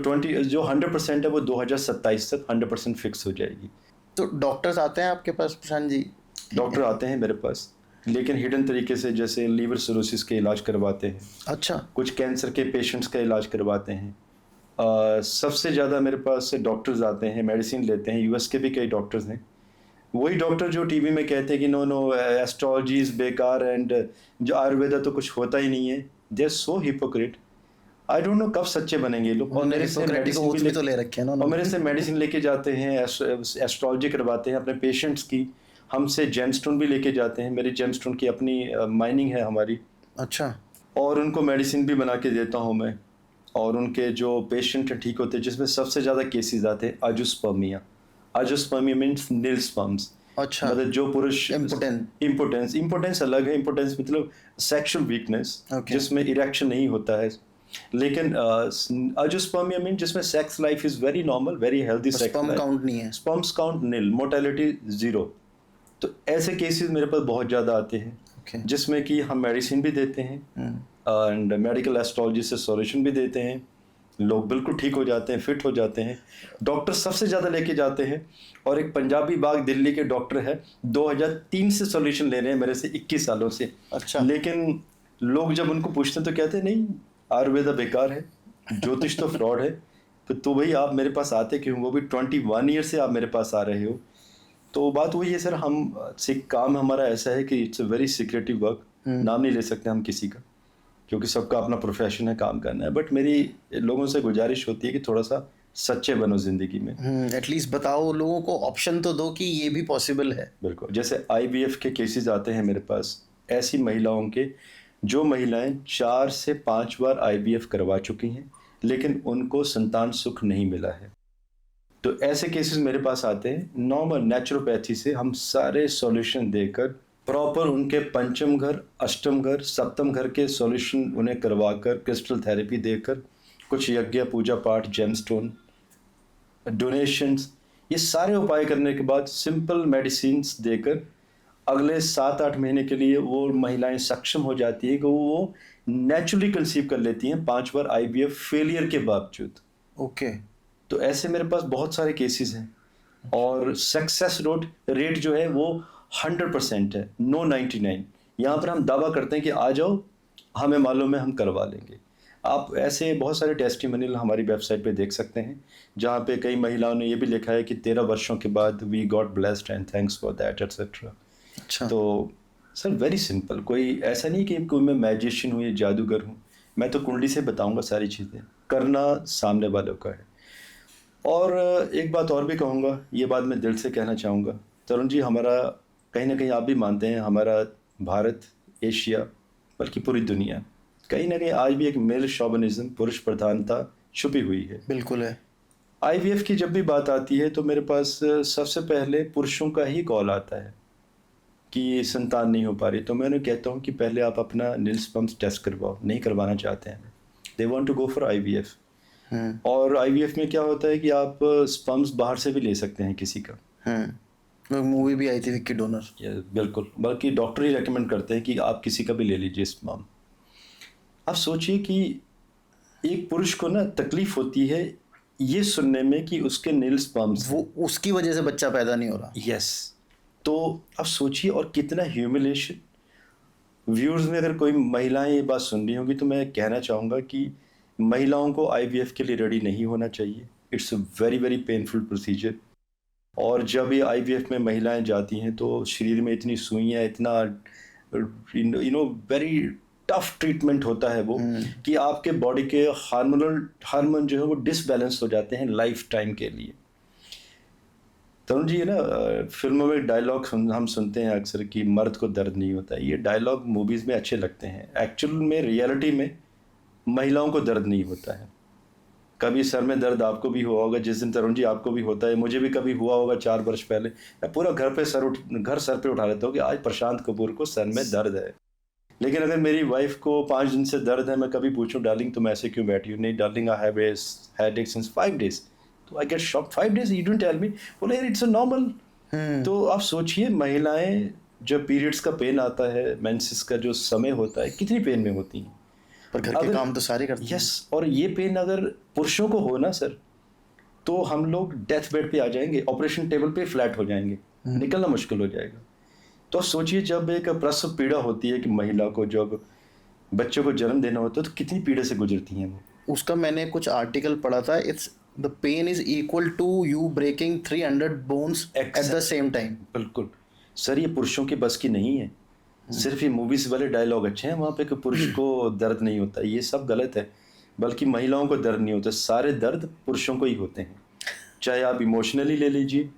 100% है वो 2027 तक 100% फिक्स हो जाएगी। तो डॉक्टर्स आते हैं आपके पास प्रशांत जी? डॉक्टर आते हैं मेरे पास, लेकिन हिडन तरीके से, जैसे लीवर सिरोसिस के इलाज करवाते हैं। अच्छा। कुछ कैंसर के पेशेंट्स का इलाज करवाते हैं। सबसे ज़्यादा मेरे पास डॉक्टर्स आते हैं, मेडिसिन लेते हैं, यूएस के भी कई डॉक्टर्स हैं। वही डॉक्टर जो टीवी में कहते हैं कि नो एस्ट्रोलॉजी इज़ बेकार, एंड जो आयुर्वेदा तो कुछ होता ही नहीं है। They are so hypocrite, I don't know कब सच्चे बनेंगे लोग। और मेरे से मेडिसिन भी तो ले रखे हैं ना, और मेरे से मेडिसिन लेके जाते हैं, एस्ट्रोलॉजी करवाते हैं अपने पेशेंट्स की, हमसे जेमस्टोन भी लेके जाते हैं, मेरी जेमस्टोन की अपनी माइनिंग है हमारी। अच्छा। और उनको मेडिसिन भी बना के देता हूँ मैं, और उनके जो पेशेंट ठीक होते हैं, जिसमें सबसे ज़्यादा केसेस आते हैं अजुस्पर्मिया। अजुस्पर्मिया मीन्स नील स्पर्म्स। अच्छा। मतलब जो पुरुष इम्पोर्टेंस इम्पोर्टेंस अलग है, इम्पोर्टेंस मतलब सेक्सुअल वीकनेस, जिसमें इरेक्शन नहीं होता है। लेकिन अजुस्पर्मिया मीन जिसमें sex life is very normal, very healthy, sperm count नहीं है, स्पर्म्स काउंट नील, मोर्टेलिटी 0। तो ऐसे केसेस मेरे पास बहुत ज़्यादा आते हैं, जिसमें कि हम मेडिसिन भी देते हैं एंड मेडिकल एस्ट्रोलॉजी से सॉल्यूशन भी देते हैं। लोग बिल्कुल ठीक हो जाते हैं, फिट हो जाते हैं। डॉक्टर सबसे ज़्यादा लेके जाते हैं, और एक पंजाबी बाग दिल्ली के डॉक्टर है, 2003 से सॉल्यूशन ले रहे हैं मेरे से 21 सालों से। अच्छा। लेकिन लोग जब उनको पूछते हैं तो कहते हैं नहीं, आयुर्वेदा बेकार है, ज्योतिष तो फ्रॉड है। तो भाई आप मेरे पास आते क्यों? वो भी 21 ईयर से आप मेरे पास आ रहे हो। तो बात वही है सर, हम काम हमारा ऐसा है कि it's a very secretive work, नाम नहीं ले सकते हम किसी का, क्योंकि सबका अपना प्रोफेशन है, काम करना है। बट मेरी लोगों से गुजारिश होती है कि थोड़ा सा सच्चे बनो जिंदगी में। एटलीस्ट बताओ, लोगों को ऑप्शन तो दो कि ये भी पॉसिबल है। बिल्कुल। जैसे IVF के केसेस आते हैं मेरे पास, ऐसी महिलाओं के जो महिलाएं 4 से 5 बार IVF करवा चुकी हैं, लेकिन उनको संतान सुख नहीं मिला है। तो ऐसे केसेस मेरे पास आते हैं। नॉर्मल नेचुरोपैथी से हम सारे सॉल्यूशन देकर, प्रॉपर उनके पंचम घर, अष्टम घर, सप्तम घर के सॉल्यूशन उन्हें करवाकर, क्रिस्टल थेरेपी देकर, कुछ यज्ञ पूजा पाठ, जेमस्टोन, डोनेशंस, ये सारे उपाय करने के बाद सिंपल मेडिसिन्स देकर अगले 7-8 महीने के लिए वो महिलाएं सक्षम हो जाती है कि वो नेचुरली कंसीव कर लेती हैं 5 बार IVF फेलियर के बावजूद। ओके। तो ऐसे मेरे पास बहुत सारे केसेस हैं, और सक्सेस रेट जो है वो 100% है, नो 99। यहाँ पर हम दावा करते हैं कि आ जाओ, हमें मालूम है, हम करवा लेंगे। आप ऐसे बहुत सारे टेस्टिमोनियल हमारी वेबसाइट पे देख सकते हैं, जहाँ पे कई महिलाओं ने ये भी लिखा है कि 13 वर्षों के बाद we got blessed and thanks for that etcetera. अच्छा। तो सर वेरी सिंपल, कोई ऐसा नहीं कि कोई मैं मैजिशियन हूँ या जादूगर हूँ, मैं तो कुंडली से बताऊँगा सारी चीज़ें, करना सामने वालों का है। और एक बात और भी कहूँगा, ये बात मैं दिल से कहना चाहूँगा, तरुण जी, हमारा कहीं ना कहीं आप भी मानते हैं हमारा भारत, एशिया, बल्कि पूरी दुनिया कहीं ना कहीं आज भी एक मेल शॉविनिज्म, पुरुष प्रधानता छुपी हुई है। बिल्कुल है। आईवीएफ की जब भी बात आती है तो मेरे पास सबसे पहले पुरुषों का ही कॉल आता है कि संतान नहीं हो पा रही, तो मैं उन्हें कहता हूँ कि पहले आप अपना नील पम्प टेस्ट करवाओ। नहीं करवाना चाहते हैं, they want to go for IVF. और आईवीएफ में क्या होता है कि आप स्पर्म्स बाहर से भी ले सकते हैं किसी का। मूवी भी आई थी विक्की डोनर। बिल्कुल, बल्कि डॉक्टर ही रेकमेंड करते हैं कि आप किसी का भी ले लीजिए स्पर्म। आप सोचिए कि एक पुरुष को ना तकलीफ होती है ये सुनने में कि उसके नील स्पर्म्स, वो उसकी वजह से बच्चा पैदा नहीं हो रहा। यस। तो आप सोचिए, और कितना ह्यूमिलेशन। व्यूअर्स में अगर कोई महिलाएं ये बात सुन रही होंगी तो मैं कहना चाहूँगा कि महिलाओं को आईवीएफ के लिए रेडी नहीं होना चाहिए। It's a very very painful procedure. और जब ये आईवीएफ में महिलाएं जाती हैं तो शरीर में इतनी सुइयाँ, इतना वेरी टफ ट्रीटमेंट होता है वो कि आपके बॉडी के हार्मोन जो है वो डिसबैलेंस हो जाते हैं लाइफ टाइम के लिए। तरुण जी, ना फिल्मों में डायलॉग हम सुनते हैं अक्सर कि मर्द को दर्द नहीं होता। ये डायलॉग मूवीज़ में अच्छे लगते हैं, एक्चुअल में रियलिटी में महिलाओं को दर्द नहीं होता है। कभी सर में दर्द आपको भी हुआ होगा, जिस दिन तरुण जी आपको भी होता है, मुझे भी कभी हुआ होगा 4 वर्ष पहले। मैं पूरा घर सर पे उठा लेता हूँ कि आज प्रशांत कपूर को सर में दर्द है। लेकिन अगर मेरी वाइफ को 5 दिन से दर्द है, मैं कभी पूछूं डार्लिंग तुम ऐसे क्यों बैठी हो, नहीं darling I have a headache since 5 days, तो I get shocked. 5 days you don't tell me, बोले यार इट्स अ नॉर्मल। तो आप सोचिए, महिलाएं जब पीरियड्स का पेन आता है, मेंसेस का जो समय होता है, कितनी पेन में होती हैं। पर घर के काम तो सारे करते हैं। यस, और ये पेन अगर पुरुषों को हो ना सर, तो हम लोग डेथ बेड पे आ जाएंगे, ऑपरेशन टेबल पे फ्लैट हो जाएंगे, निकलना मुश्किल हो जाएगा। तो सोचिए, जब एक प्रसव पीड़ा होती है कि महिला को जब बच्चों को जन्म देना होता है तो कितनी पीड़ा से गुजरती हैं वो। उसका मैंने कुछ आर्टिकल पढ़ा था, it's the pain is equal to you breaking 300 bones at the same time. बिल्कुल सर, ये पुरुषों की बस की नहीं है। सिर्फ ये मूवीज वाले डायलॉग अच्छे हैं वहाँ पे कि पुरुष को दर्द नहीं होता, ये सब गलत है। बल्कि महिलाओं को दर्द नहीं होता, सारे दर्द पुरुषों को ही होते हैं। चाहे आप इमोशनली ले लीजिए,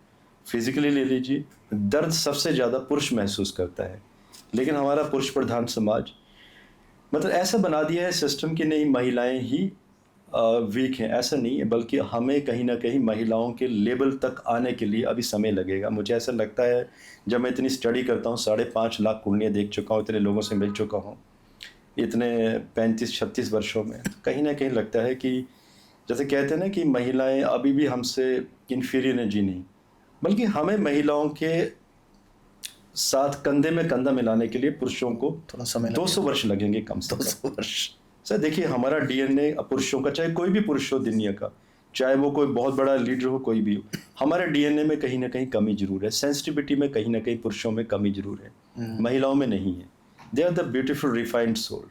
फिजिकली ले लीजिए, दर्द सबसे ज़्यादा पुरुष महसूस करता है। लेकिन हमारा पुरुष प्रधान समाज मतलब ऐसा बना दिया है सिस्टम कि नहीं, महिलाएं ही वीक हैं। ऐसा नहीं है, बल्कि हमें कहीं ना कहीं महिलाओं के लेवल तक आने के लिए अभी समय लगेगा। मुझे ऐसा लगता है, जब मैं इतनी स्टडी करता हूँ, 5.5 लाख कुंडलियाँ देख चुका हूँ, इतने लोगों से मिल चुका हूँ इतने 35-36 वर्षों में, तो कहीं ना कहीं लगता है कि जैसे कहते हैं ना कि महिलाएं अभी भी हमसे इन्फीरियर हैं। जी नहीं, बल्कि हमें महिलाओं के साथ कंधे में कंधा मिलाने के लिए पुरुषों को थोड़ा समय 200 वर्ष लगेंगे कम से कम। 200 वर्ष। सर देखिए, हमारा डीएनए पुरुषों का, चाहे कोई भी पुरुष हो दुनिया का, चाहे वो कोई बहुत बड़ा लीडर हो, कोई भी हो, हमारे डीएनए में कहीं ना कहीं कमी जरूर है। सेंसिटिविटी में कहीं ना कहीं पुरुषों में कमी जरूर है, महिलाओं में नहीं है। They are the beautiful refined soul.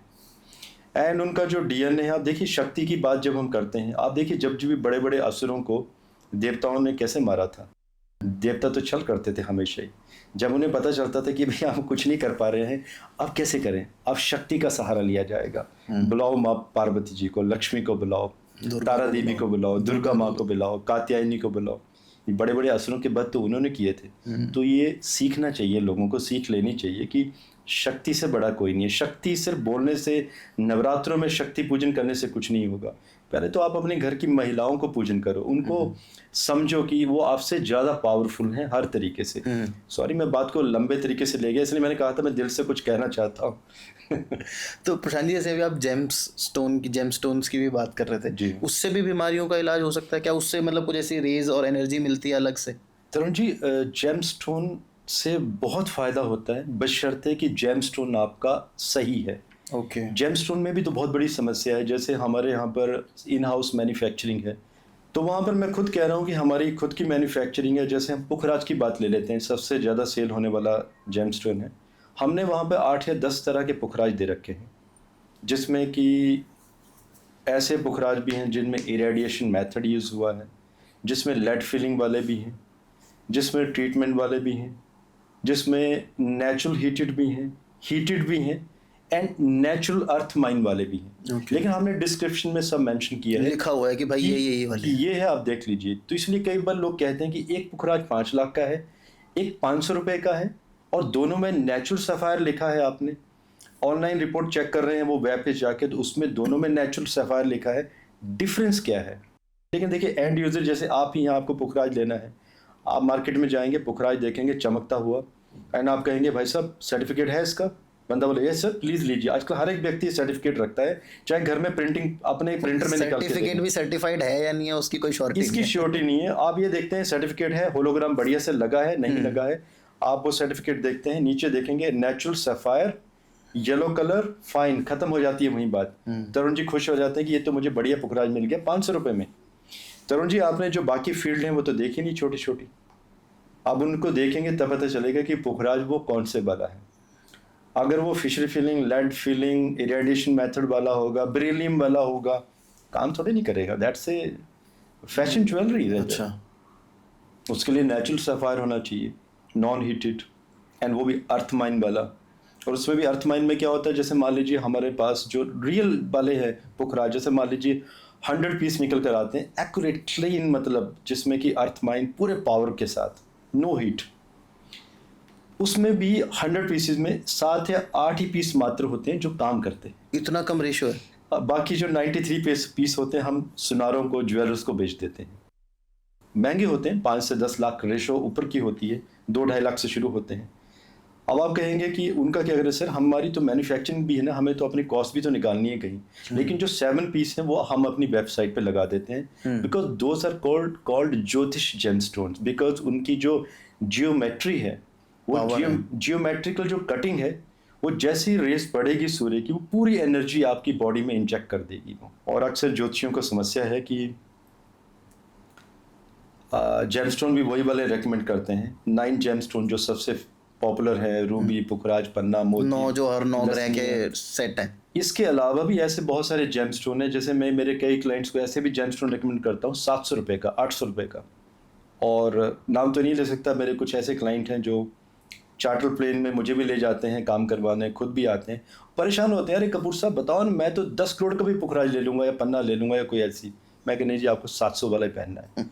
एंड उनका जो डीएनए है, आप देखिए शक्ति की बात जब हम करते हैं, आप देखिए जब भी बड़े बड़े असुरों को देवताओं ने कैसे मारा था। देवता तो छल करते थे हमेशा ही। जब उन्हें पता चलता था कि भाई आप कुछ नहीं कर पा रहे हैं, अब कैसे करें, अब शक्ति का सहारा लिया जाएगा। बुलाओ माँ पार्वती जी को, लक्ष्मी को बुलाओ, तारा देवी को बुलाओ, दुर्गा माँ को बुलाओ, कात्यायनी को बुलाओ। ये बड़े बड़े असुरों के वध तो उन्होंने किए थे। तो ये सीखना चाहिए, लोगों को सीख लेनी चाहिए कि शक्ति से बड़ा कोई नहीं है। शक्ति सिर्फ बोलने से, नवरात्रों में शक्ति पूजन करने से कुछ नहीं होगा। पहले तो आप अपने घर की महिलाओं को पूजन करो, उनको समझो कि वो आपसे ज़्यादा पावरफुल हैं हर तरीके से। सॉरी, मैं बात को लंबे तरीके से ले गया, इसलिए मैंने कहा था मैं दिल से कुछ कहना चाहता हूँ। तो प्रशांत जी, जैसे अभी आप जेम स्टोन्स की भी बात कर रहे थे जी, उससे भी बीमारियों का इलाज हो सकता है क्या? उससे मतलब कुछ ऐसी रेज और एनर्जी मिलती है अलग से? तरुण जी, जेम स्टोन से बहुत फ़ायदा होता है, बशर्ते कि जेम स्टोन आपका सही है। ओके। जेम स्टोन में भी तो बहुत बड़ी समस्या है। जैसे हमारे यहाँ पर इन हाउस मैन्युफैक्चरिंग है, तो वहाँ पर मैं खुद कह रहा हूँ कि हमारी खुद की मैन्युफैक्चरिंग है। जैसे हम पुखराज की बात ले लेते हैं, सबसे ज़्यादा सेल होने वाला जेम स्टोन है। हमने वहाँ पर 8 या 10 तरह के पुखराज दे रखे हैं, जिसमें कि ऐसे पुखराज भी हैं जिनमें इरेडिएशन मेथड यूज़ हुआ है, जिसमें लेड फिलिंग वाले भी हैं, जिसमें ट्रीटमेंट वाले भी हैं, जिसमें नेचुरल हीटेड भी हैं एंड नेचुरल अर्थ माइन वाले भी हैं। लेकिन हमने डिस्क्रिप्शन में सब मेंशन किया है, लिखा हुआ है कि भाई ये वाले ये है, आप देख लीजिए। तो इसलिए कई बार लोग कहते हैं कि एक पुखराज 5 लाख का है, एक 500 रुपये का है और दोनों में नेचुरल सफ़ायर लिखा है, आपने ऑनलाइन रिपोर्ट चेक कर रहे हैं वो वेब पे जाके, तो उसमें दोनों में नेचुरल सफ़ायर लिखा है, डिफरेंस क्या है? लेकिन देखिए एंड यूज़र जैसे आप ही हैं, आपको पुखराज लेना है, आप मार्केट में जाएंगे, पुखराज देखेंगे चमकता हुआ, एंड आप कहेंगे भाई साहब सर्टिफिकेट है इसका? बंदा बोले यस सर प्लीज़ लीजिए। आजकल हर एक व्यक्ति सर्टिफिकेट रखता है, चाहे घर में प्रिंटिंग अपने प्रिंटर में निकाल के सर्टिफिकेट भी सर्टिफाइड है या नहीं है उसकी कोई श्योरिटी इसकी श्योरिटी नहीं है। आप ये देखते हैं सर्टिफिकेट है, होलोग्राम बढ़िया से लगा है नहीं लगा है, आप वो सर्टिफिकेट देखते हैं, नीचे देखेंगे natural sapphire yellow colour, fine, खत्म हो जाती है वहीं बात। तरुण जी खुश हो जाते हैं कि ये तो मुझे बढ़िया पुखराज मिल गया 500 रुपये में। तरुण जी आपने जो बाकी फील्ड हैं वो तो देखी नहीं छोटी छोटी, अब उनको देखेंगे तब पता चलेगा कि पुखराज वो कौन से वाला है। अगर वो fishery filling, lead filling, irradiation method वाला होगा, बेरिलियम वाला होगा, काम थोड़े नहीं करेगा। That's a fashion jewellery. अच्छा, उसके लिए नेचुरल सफ़ायर होना चाहिए, नॉन हीटेड, एंड वो भी अर्थ माइन वाला। और उसमें भी अर्थ माइन में क्या होता है, जैसे मान लीजिए हमारे पास जो रियल वाले हैं पुखराज, जैसे मान लीजिए 100 पीस निकल कर आते हैं एक्यूरेट क्लीन, मतलब जिसमें कि अर्थ माइन पूरे पावर के साथ, नो हीट, उसमें भी 100 पीसेज में 7 या 8 ही पीस मात्र होते हैं जो काम करते हैं। इतना कम रेशियो है? बाकी जो 93 पीस होते हैं हम सुनारों को, ज्वेलर्स को बेच देते हैं। महंगे होते हैं, 5 से 10 लाख रेशो ऊपर की होती है, 2-2.5 लाख से शुरू होते हैं। अब आप कहेंगे कि उनका क्या करें सर, हमारी तो मैन्युफैक्चरिंग भी है ना, हमें तो अपनी कॉस्ट भी तो निकालनी है कहीं। लेकिन जो 7 पीस हैं वो हम अपनी वेबसाइट पे लगा देते हैं, बिकॉज दोज आर कॉल्ड ज्योतिष जेमस्टोन्स, बिकॉज उनकी जो जियोमेट्री है, वो जियोमेट्रिकल जो कटिंग है, वो जैसी रेस पड़ेगी सूर्य की, वो पूरी एनर्जी आपकी बॉडी में इंजेक्ट कर देगी। और अक्सर ज्योतिषियों को समस्या है कि जेमस्टोन भी वही वाले रेकमेंड करते हैं, 9 जेमस्टोन जो सबसे पॉपुलर है, रूबी, पुखराज, पन्ना, मोती, 9 जो हर 9 ग्रह के सेट है। इसके अलावा भी ऐसे बहुत सारे जेमस्टोन है, जैसे मैं मेरे कई क्लाइंट्स को ऐसे भी जेमस्टोन रेकमेंड करता हूँ 700 रुपये का, 800 रुपये का। और नाम तो नहीं ले सकता, मेरे कुछ ऐसे क्लाइंट हैं जो चार्टर प्लेन में मुझे भी ले जाते हैं काम करवाने, खुद भी आते हैं, परेशान होते हैं, अरे कपूर साहब बताओ ना, मैं तो 10 करोड़ का भी पुखराज ले लूँगा या पन्ना ले लूँगा या कोई ऐसी। मैं कहने जी आपको 700 वाला ही पहनना है।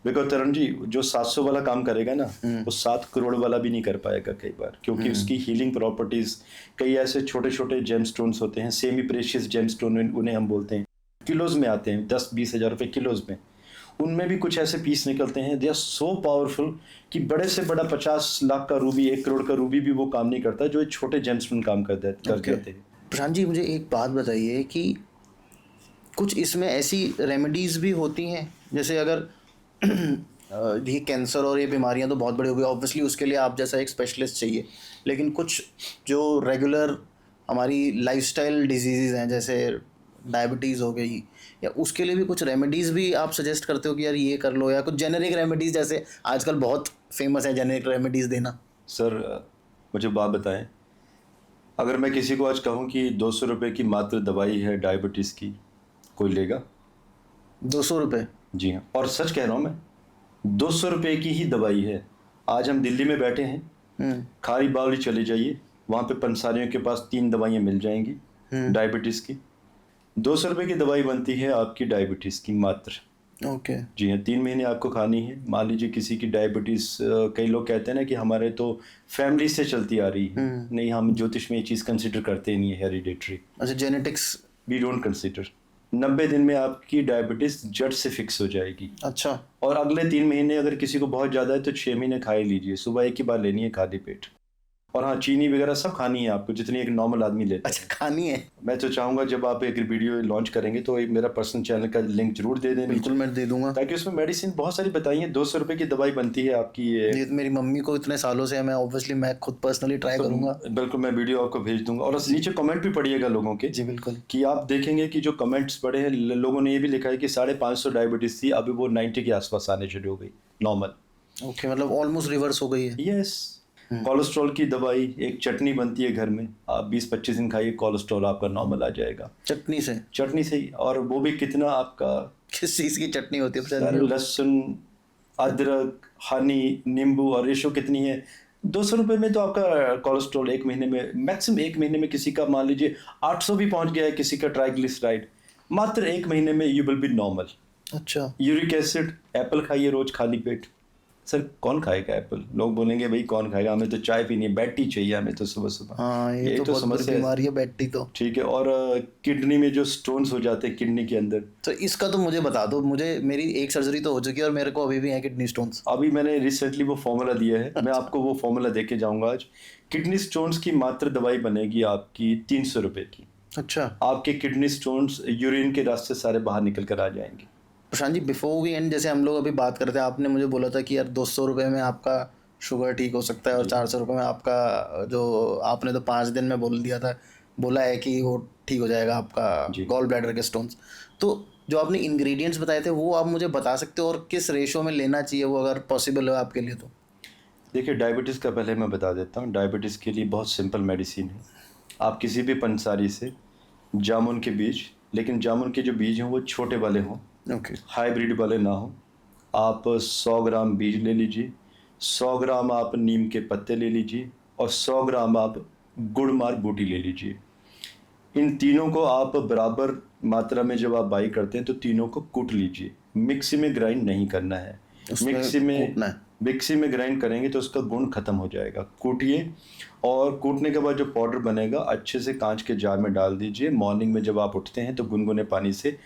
बिकॉज तरुण जी जो 700 वाला काम करेगा ना, वो 7 करोड़ वाला भी नहीं कर पाएगा कई बार, क्योंकि उसकी हीलिंग प्रॉपर्टीज, कई ऐसे छोटे छोटे जेमस्टोन्स होते हैं, सेमी प्रेशियस जेमस्टोन उन्हें हम बोलते हैं, किलोज में आते हैं, 10-20 हज़ार रुपये किलोज में। उनमें भी कुछ ऐसे पीस निकलते हैं, दे आर सो पावरफुल कि बड़े से बड़ा 50 लाख का रूबी, 1 करोड़ का रूबी भी वो काम नहीं करता जो एक छोटे जेमस्टोन काम कर देते हैं। प्रशांत जी मुझे एक बात बताइए कि कुछ इसमें ऐसी रेमेडीज़ भी होती हैं, जैसे अगर ये कैंसर और ये बीमारियां तो बहुत बड़ी हो गई, ऑब्वियसली उसके लिए आप जैसा एक स्पेशलिस्ट चाहिए, लेकिन कुछ जो रेगुलर हमारी लाइफस्टाइल डिजीज़ हैं जैसे डायबिटीज़ हो गई, या उसके लिए भी कुछ रेमेडीज़ भी आप सजेस्ट करते हो कि यार ये कर लो, या कुछ जेनेरिक रेमेडीज़ जैसे आजकल बहुत फेमस है जेनेरिक रेमेडीज़ देना? सर मुझे बात बताएं, अगर मैं किसी को आज कहूँ कि 200 रुपये की मात्र दवाई है डायबिटीज़ की, कोई लेगा? 200 रुपये? जी हाँ, और सच कह रहा हूँ मैं, 200 रुपये की ही दवाई है। आज हम दिल्ली में बैठे हैं, खारी बावली चले जाइए, वहाँ पे पंसारियों के पास 3 दवाइयाँ मिल जाएंगी डायबिटीज़ की। 200 रुपये की दवाई बनती है आपकी डायबिटीज़ की मात्र। ओके। जी हाँ, 3 महीने आपको खानी है। मान लीजिए किसी की डायबिटीज़, कई लोग कहते हैं ना कि हमारे तो फैमिली से चलती आ रही है, नहीं हम ज्योतिष में ये चीज़ कंसिडर करते ही नहीं है, हेरिडेटरी। अच्छा, जेनेटिक्स वी डोंट कंसिडर। 90 दिन में आपकी डायबिटीज़ जड़ से फिक्स हो जाएगी। अच्छा। और अगले 3 महीने अगर किसी को बहुत ज़्यादा है तो 6 महीने खा ही लीजिए, सुबह एक ही बार लेनी है खाली पेट। और हाँ, चीनी वगैरह सब खानी है आपको, जितनी एक नॉर्मल आदमी लेता है। अच्छा, खानी है? मैं तो चाहूँगा जब आप एक वीडियो लॉन्च करेंगे तो एक मेरा पर्सनल चैनल का लिंक जरूर दे देना। बिल्कुल मैं दे दूंगा, ताकि उसमें मेडिसिन बहुत सारी बताई है। 200 रुपये की दवाई बनती है आपकी। ये मेरी मम्मी को इतने सालों से है, मैं ऑब्वियसली मैं खुद पर्सनली ट्राई करूंगा। बिल्कुल, मैं वीडियो आपको भेज दूंगा। और नीचे कमेंट भी पढ़िएगा लोगों के। जी बिल्कुल। कि आप देखेंगे कि जो कमेंट्स पढ़े हैं, लोगों ने ये भी लिखा है कि 550 डायबिटीज़ थी, अभी वो 90 के आसपास आने शुरू हो गई, नॉर्मल। ओके, मतलब ऑलमोस्ट रिवर्स हो गई है। यस। कोलेस्ट्रॉल की दवाई, एक चटनी बनती है घर में, आप 20-25 दिन खाइए, कोलेस्ट्रॉल आपका नॉर्मल आ जाएगा। चटनी से? चटनी से ही। और वो भी कितना आपका, किस चीज़ की चटनी होती है? लहसुन, अदरक, हनी, नींबू, और रेशो कितनी है? 200 रुपये में तो आपका कोलेस्ट्रॉल 1 महीने में, मैक्सिमम 1 महीने में किसी का मान लीजिए 800 भी पहुंच गया है, किसी का ट्राइग्लिसराइड, मात्र 1 महीने में यू विल बी नॉर्मल। अच्छा। यूरिक एसिड, एप्पल खाइए रोज खाली पेट, सर कौन खाएगा एप्पल? लोग बोलेंगे भाई कौन खाएगा, हमें तो चाय पीनी है, बैटी चाहिए हमें तो सुबह सुबह। हाँ, ये तो बहुत बड़ी बीमारी है बैटी तो। ठीक है, और किडनी में जो स्टोन्स हो जाते हैं किडनी के अंदर, तो इसका तो मुझे बता दो, मुझे मेरी एक सर्जरी तो हो चुकी है और मेरे को अभी भी है किडनी स्टोन्स। अभी मैंने रिसेंटली वो फॉर्मूला दिया है, मैं आपको वो फॉर्मूला दे के जाऊंगा आज। किडनी स्टोन्स की मात्र दवाई बनेगी आपकी 300 रुपए की। अच्छा। आपके किडनी स्टोन्स यूरिन के रास्ते सारे बाहर निकल कर आ जाएंगे। Prashant ji, before we and, जैसे हम लोग अभी बात करते हैं, आपने मुझे बोला था कि यार 200 रुपये में आपका शुगर ठीक हो सकता है और 400 रुपये में आपका, जो आपने तो 5 दिन में बोल दिया था, बोला है कि वो ठीक हो जाएगा आपका गॉल ब्लैडर के स्टोन्स। तो जो आपने इंग्रेडिएंट्स बताए थे वो आप मुझे बता सकते हो, और किस रेशो में लेना चाहिए वो, अगर पॉसिबल है आपके लिए तो? देखिए, डायबिटीज़ का पहले मैं बता देता हूँ। डायबिटीज़ के लिए बहुत सिंपल मेडिसिन है। आप किसी भी पंसारी से जामुन के बीज, लेकिन जामुन के जो बीज हैं वो छोटे वाले हों, हाइब्रिड वाले ना हो। आप 100 ग्राम बीज ले लीजिए, 100 ग्राम आप नीम के पत्ते ले लीजिए, और 100 ग्राम आप गुड़मार बूटी ले लीजिए। इन तीनों को आप बराबर मात्रा में जब आप बाई करते हैं तो तीनों को कूट लीजिए। मिक्सी में ग्राइंड नहीं करना है। मिक्सी में ग्राइंड करेंगे तो उसका गुण खत्म हो जाएगा। कूटिए, और कूटने के बाद जो पाउडर बनेगा अच्छे से कांच के जार में डाल दीजिए। मॉर्निंग में जब आप उठते हैं तो गुनगुने पानी से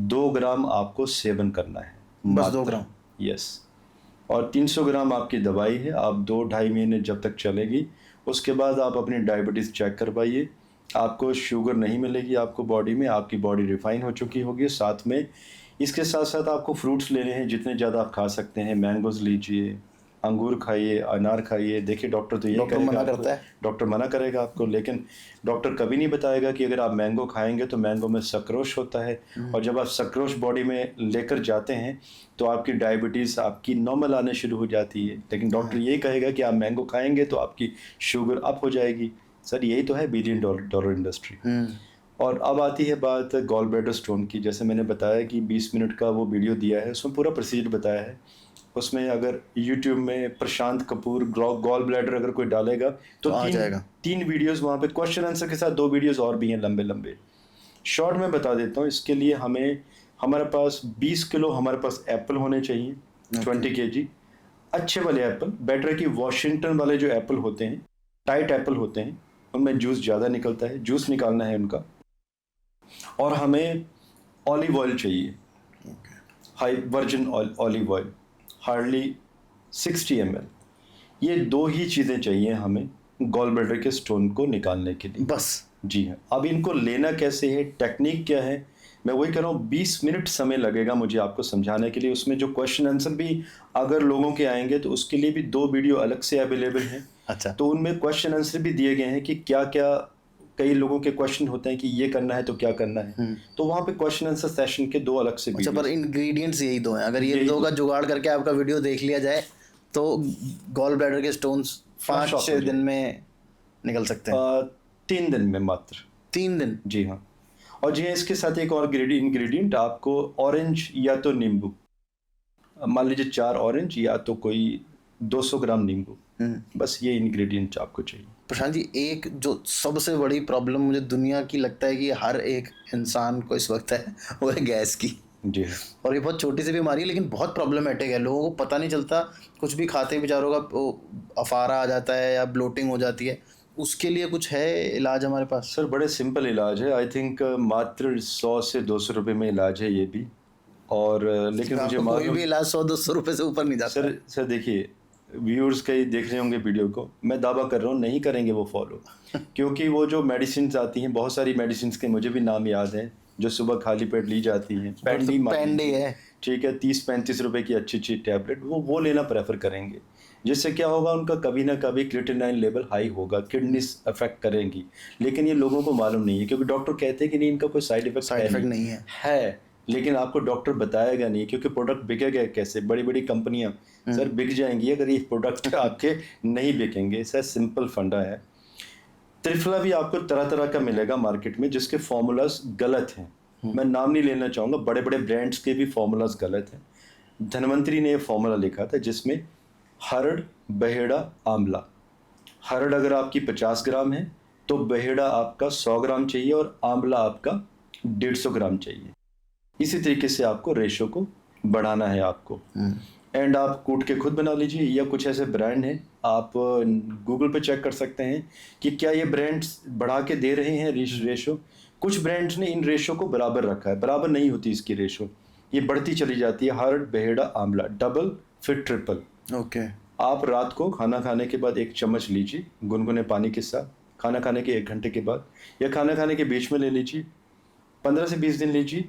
2 ग्राम आपको सेवन करना है, बस 2 ग्राम। यस। और 300 ग्राम आपकी दवाई है, आप 2-2.5 महीने जब तक चलेगी। उसके बाद आप अपनी डायबिटीज़ चेक करवाइए, आपको शुगर नहीं मिलेगी आपको बॉडी में, आपकी बॉडी रिफाइन हो चुकी होगी। साथ में इसके साथ साथ आपको फ्रूट्स लेने हैं, जितने ज़्यादा आप खा सकते हैं। मैंगोज़ लीजिए, अंगूर खाइए, अनार खाइए। देखिए, डॉक्टर तो ये मना करता है, डॉक्टर मना करेगा आपको, लेकिन डॉक्टर कभी नहीं बताएगा कि अगर आप मैंगो खाएंगे तो मैंगो में सक्रोश होता है, और जब आप सक्रोश बॉडी में लेकर जाते हैं तो आपकी डायबिटीज़ आपकी नॉर्मल आने शुरू हो जाती है। लेकिन डॉक्टर ये कहेगा कि आप मैंगो खाएंगे तो आपकी शुगर अप हो जाएगी। सर यही तो है $1 बिलियन इंडस्ट्री। और अब आती है बात गॉल ब्लैडर स्टोन की। जैसे मैंने बताया कि 20 मिनट का वो वीडियो दिया है, उसमें पूरा प्रोसीजर बताया है। उसमें अगर YouTube में प्रशांत कपूर गॉल ब्लैडर अगर कोई डालेगा तो आ जाएगा। 3 वीडियोस वहाँ पे क्वेश्चन आंसर के साथ, 2 वीडियोस और भी हैं लंबे लंबे। शॉर्ट में बता देता हूँ। इसके लिए हमारे पास 20 किलो हमारे पास एप्पल होने चाहिए, 20 kg अच्छे वाले एप्पल। बेटर है कि वॉशिंगटन वाले जो एप्पल होते हैं, टाइट एप्पल होते हैं, उनमें जूस ज़्यादा निकलता है, जूस निकालना है उनका। और हमें ऑलिव ऑयल चाहिए, high virgin olive oil, hardly 60 ml। ये 2 ही चीज़ें चाहिए हमें गॉल ब्लैडर के स्टोन को निकालने के लिए, बस। जी हाँ। अब इनको लेना कैसे है, टेक्निक क्या है, मैं वही कह रहा हूँ। 20 मिनट समय लगेगा मुझे आपको समझाने के लिए। उसमें जो क्वेश्चन आंसर भी अगर लोगों के आएंगे तो उसके लिए भी 2 वीडियो अलग से अवेलेबल हैं। अच्छा। तो उनमें क्वेश्चन आंसर भी दिए गए हैं कि क्या क्या, कई लोगों के क्वेश्चन होते हैं कि ये करना है तो क्या करना है, तो वहाँ पे क्वेश्चन आंसर सेशन के 2 अलग से अच्छा, पर इंग्रेडिएंट्स यही 2 हैं। अगर ये 2 का जुगाड़ करके आपका वीडियो देख लिया जाए तो गॉल ब्लैडर के स्टोन्स 5-6 दिन में निकल सकते हैं। 3 दिन में मात्र। 3 दिन? जी हाँ। और जी हाँ, इसके साथ एक और इंग्रेडिएंट आपको, ऑरेंज या तो नींबू, मान लीजिए 4 ऑरेंज या तो कोई 200 ग्राम नींबू, बस ये इंग्रेडिएंट आपको चाहिए। प्रशांत जी, एक जो सबसे बड़ी प्रॉब्लम मुझे दुनिया की लगता है कि हर एक इंसान को इस वक्त है, वो है गैस की। जी। और ये बहुत छोटी सी बीमारी है लेकिन बहुत प्रॉब्लमेटिक है। लोगों को पता नहीं चलता, कुछ भी खाते बेचारों का अफारा आ जाता है या ब्लोटिंग हो जाती है। उसके लिए कुछ है इलाज हमारे पास? सर बड़े सिंपल इलाज है। आई थिंक मात्र 100 से 200 रुपये में इलाज है ये भी। और लेकिन मुझे कोई भी इलाज 100-200 रुपये से ऊपर नहीं जाता। सर देखिए, व्यूअर्स कई देख रहे होंगे वीडियो को, मैं दावा कर रहा हूँ नहीं करेंगे वो फॉलो। क्योंकि वो जो मेडिसिन आती हैं, बहुत सारी मेडिसिन के मुझे भी नाम याद हैं, जो सुबह खाली पेट ली जाती हैं। पैंडी है, ठीक है, 30-35 रुपए की अच्छी अच्छी टैबलेट, वो लेना प्रेफर करेंगे। जिससे क्या होगा, उनका कभी ना कभी क्रिएटिनिन लेवल हाई होगा, किडनीज अफेक्ट करेंगी। लेकिन ये लोगों को मालूम नहीं है, क्योंकि डॉक्टर कहते हैं कि नहीं, इनका कोई साइड इफेक्ट नहीं है। लेकिन आपको डॉक्टर बताएगा नहीं, क्योंकि प्रोडक्ट बिकेगा कैसे? बड़ी बड़ी कंपनियां सर बिक जाएंगी अगर ये प्रोडक्ट आपके नहीं बिकेंगे। सर सिंपल फंडा है। त्रिफला भी आपको तरह तरह का मिलेगा मार्केट में, जिसके फॉर्मूलाज गलत हैं। मैं नाम नहीं लेना चाहूँगा, बड़े बड़े ब्रांड्स के भी फॉर्मूलाज गलत हैं। धन्वंतरी ने ये फॉर्मूला लिखा था जिसमें हरड़, बहेड़ा, आंवला। हरड़ अगर आपकी 50 ग्राम है तो बहेड़ा आपका 100 ग्राम चाहिए और आंवला आपका 150 ग्राम चाहिए। इसी तरीके से आपको रेशो को बढ़ाना है आपको। एंड आप कूट के खुद बना लीजिए, या कुछ ऐसे ब्रांड हैं आप गूगल पे चेक कर सकते हैं कि क्या ये ब्रांड्स बढ़ा के दे रहे हैं रेशो। कुछ ब्रांड्स ने इन रेशो को बराबर रखा है, बराबर नहीं होती इसकी रेशो, ये बढ़ती चली जाती है, हर्ड बेहेड़ा आंवला, डबल फिर ट्रिपल। ओके। आप रात को खाना खाने के बाद 1 चम्मच लीजिए गुनगुने पानी के साथ, खाना खाने के 1 घंटे के बाद या खाना खाने के बीच में ले लीजिए, 15 से 20 दिन लीजिए,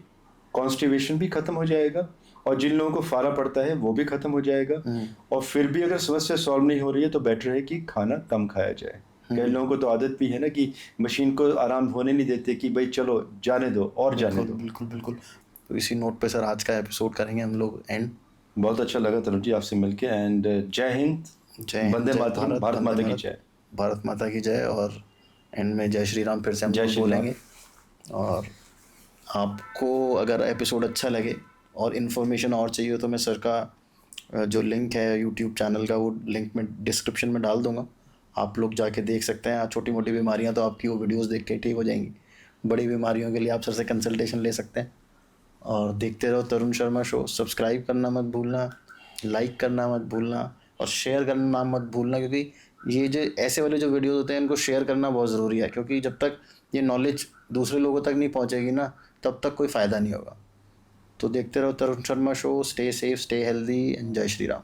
कॉन्स्टिपेशन भी खत्म हो जाएगा और जिन लोगों को फारा पड़ता है वो भी खत्म हो जाएगा। और फिर भी अगर समस्या सॉल्व नहीं हो रही है तो बेटर है कि खाना कम खाया जाए। कई लोगों को तो आदत भी है ना कि मशीन को आराम होने नहीं देते कि भाई चलो जाने दो और जाने दो। बिल्कुल बिल्कुल। तो इसी नोट पे सर आज का एपिसोड करेंगे हम लोग एंड। बहुत अच्छा लगा तरुण जी आपसे मिलके, एंड जय हिंद, वंदे मातरम, भारत माता की जय। भारत माता की जय। और एंड में जय श्री राम फिर से हम बोलेंगे। और आपको अगर एपिसोड अच्छा लगे और इन्फॉर्मेशन और चाहिए हो तो मैं सर का जो लिंक है यूट्यूब चैनल का वो लिंक में डिस्क्रिप्शन में डाल दूंगा, आप लोग जाके देख सकते हैं। छोटी मोटी बीमारियां तो आपकी वो वीडियोस देख के ठीक हो जाएंगी, बड़ी बीमारियों के लिए आप सर से कंसल्टेशन ले सकते हैं। और देखते रहो तरुण शर्मा शो। सब्सक्राइब करना मत भूलना, लाइक करना मत भूलना और शेयर करना मत भूलना, क्योंकि ये जो ऐसे वाले जो वीडियोस होते हैं इनको शेयर करना बहुत ज़रूरी है, क्योंकि जब तक ये नॉलेज दूसरे लोगों तक नहीं पहुंचेगी ना तब तक कोई फ़ायदा नहीं होगा। तो देखते रहो Tarun Sharma show. Stay safe, stay healthy and जय श्री राम।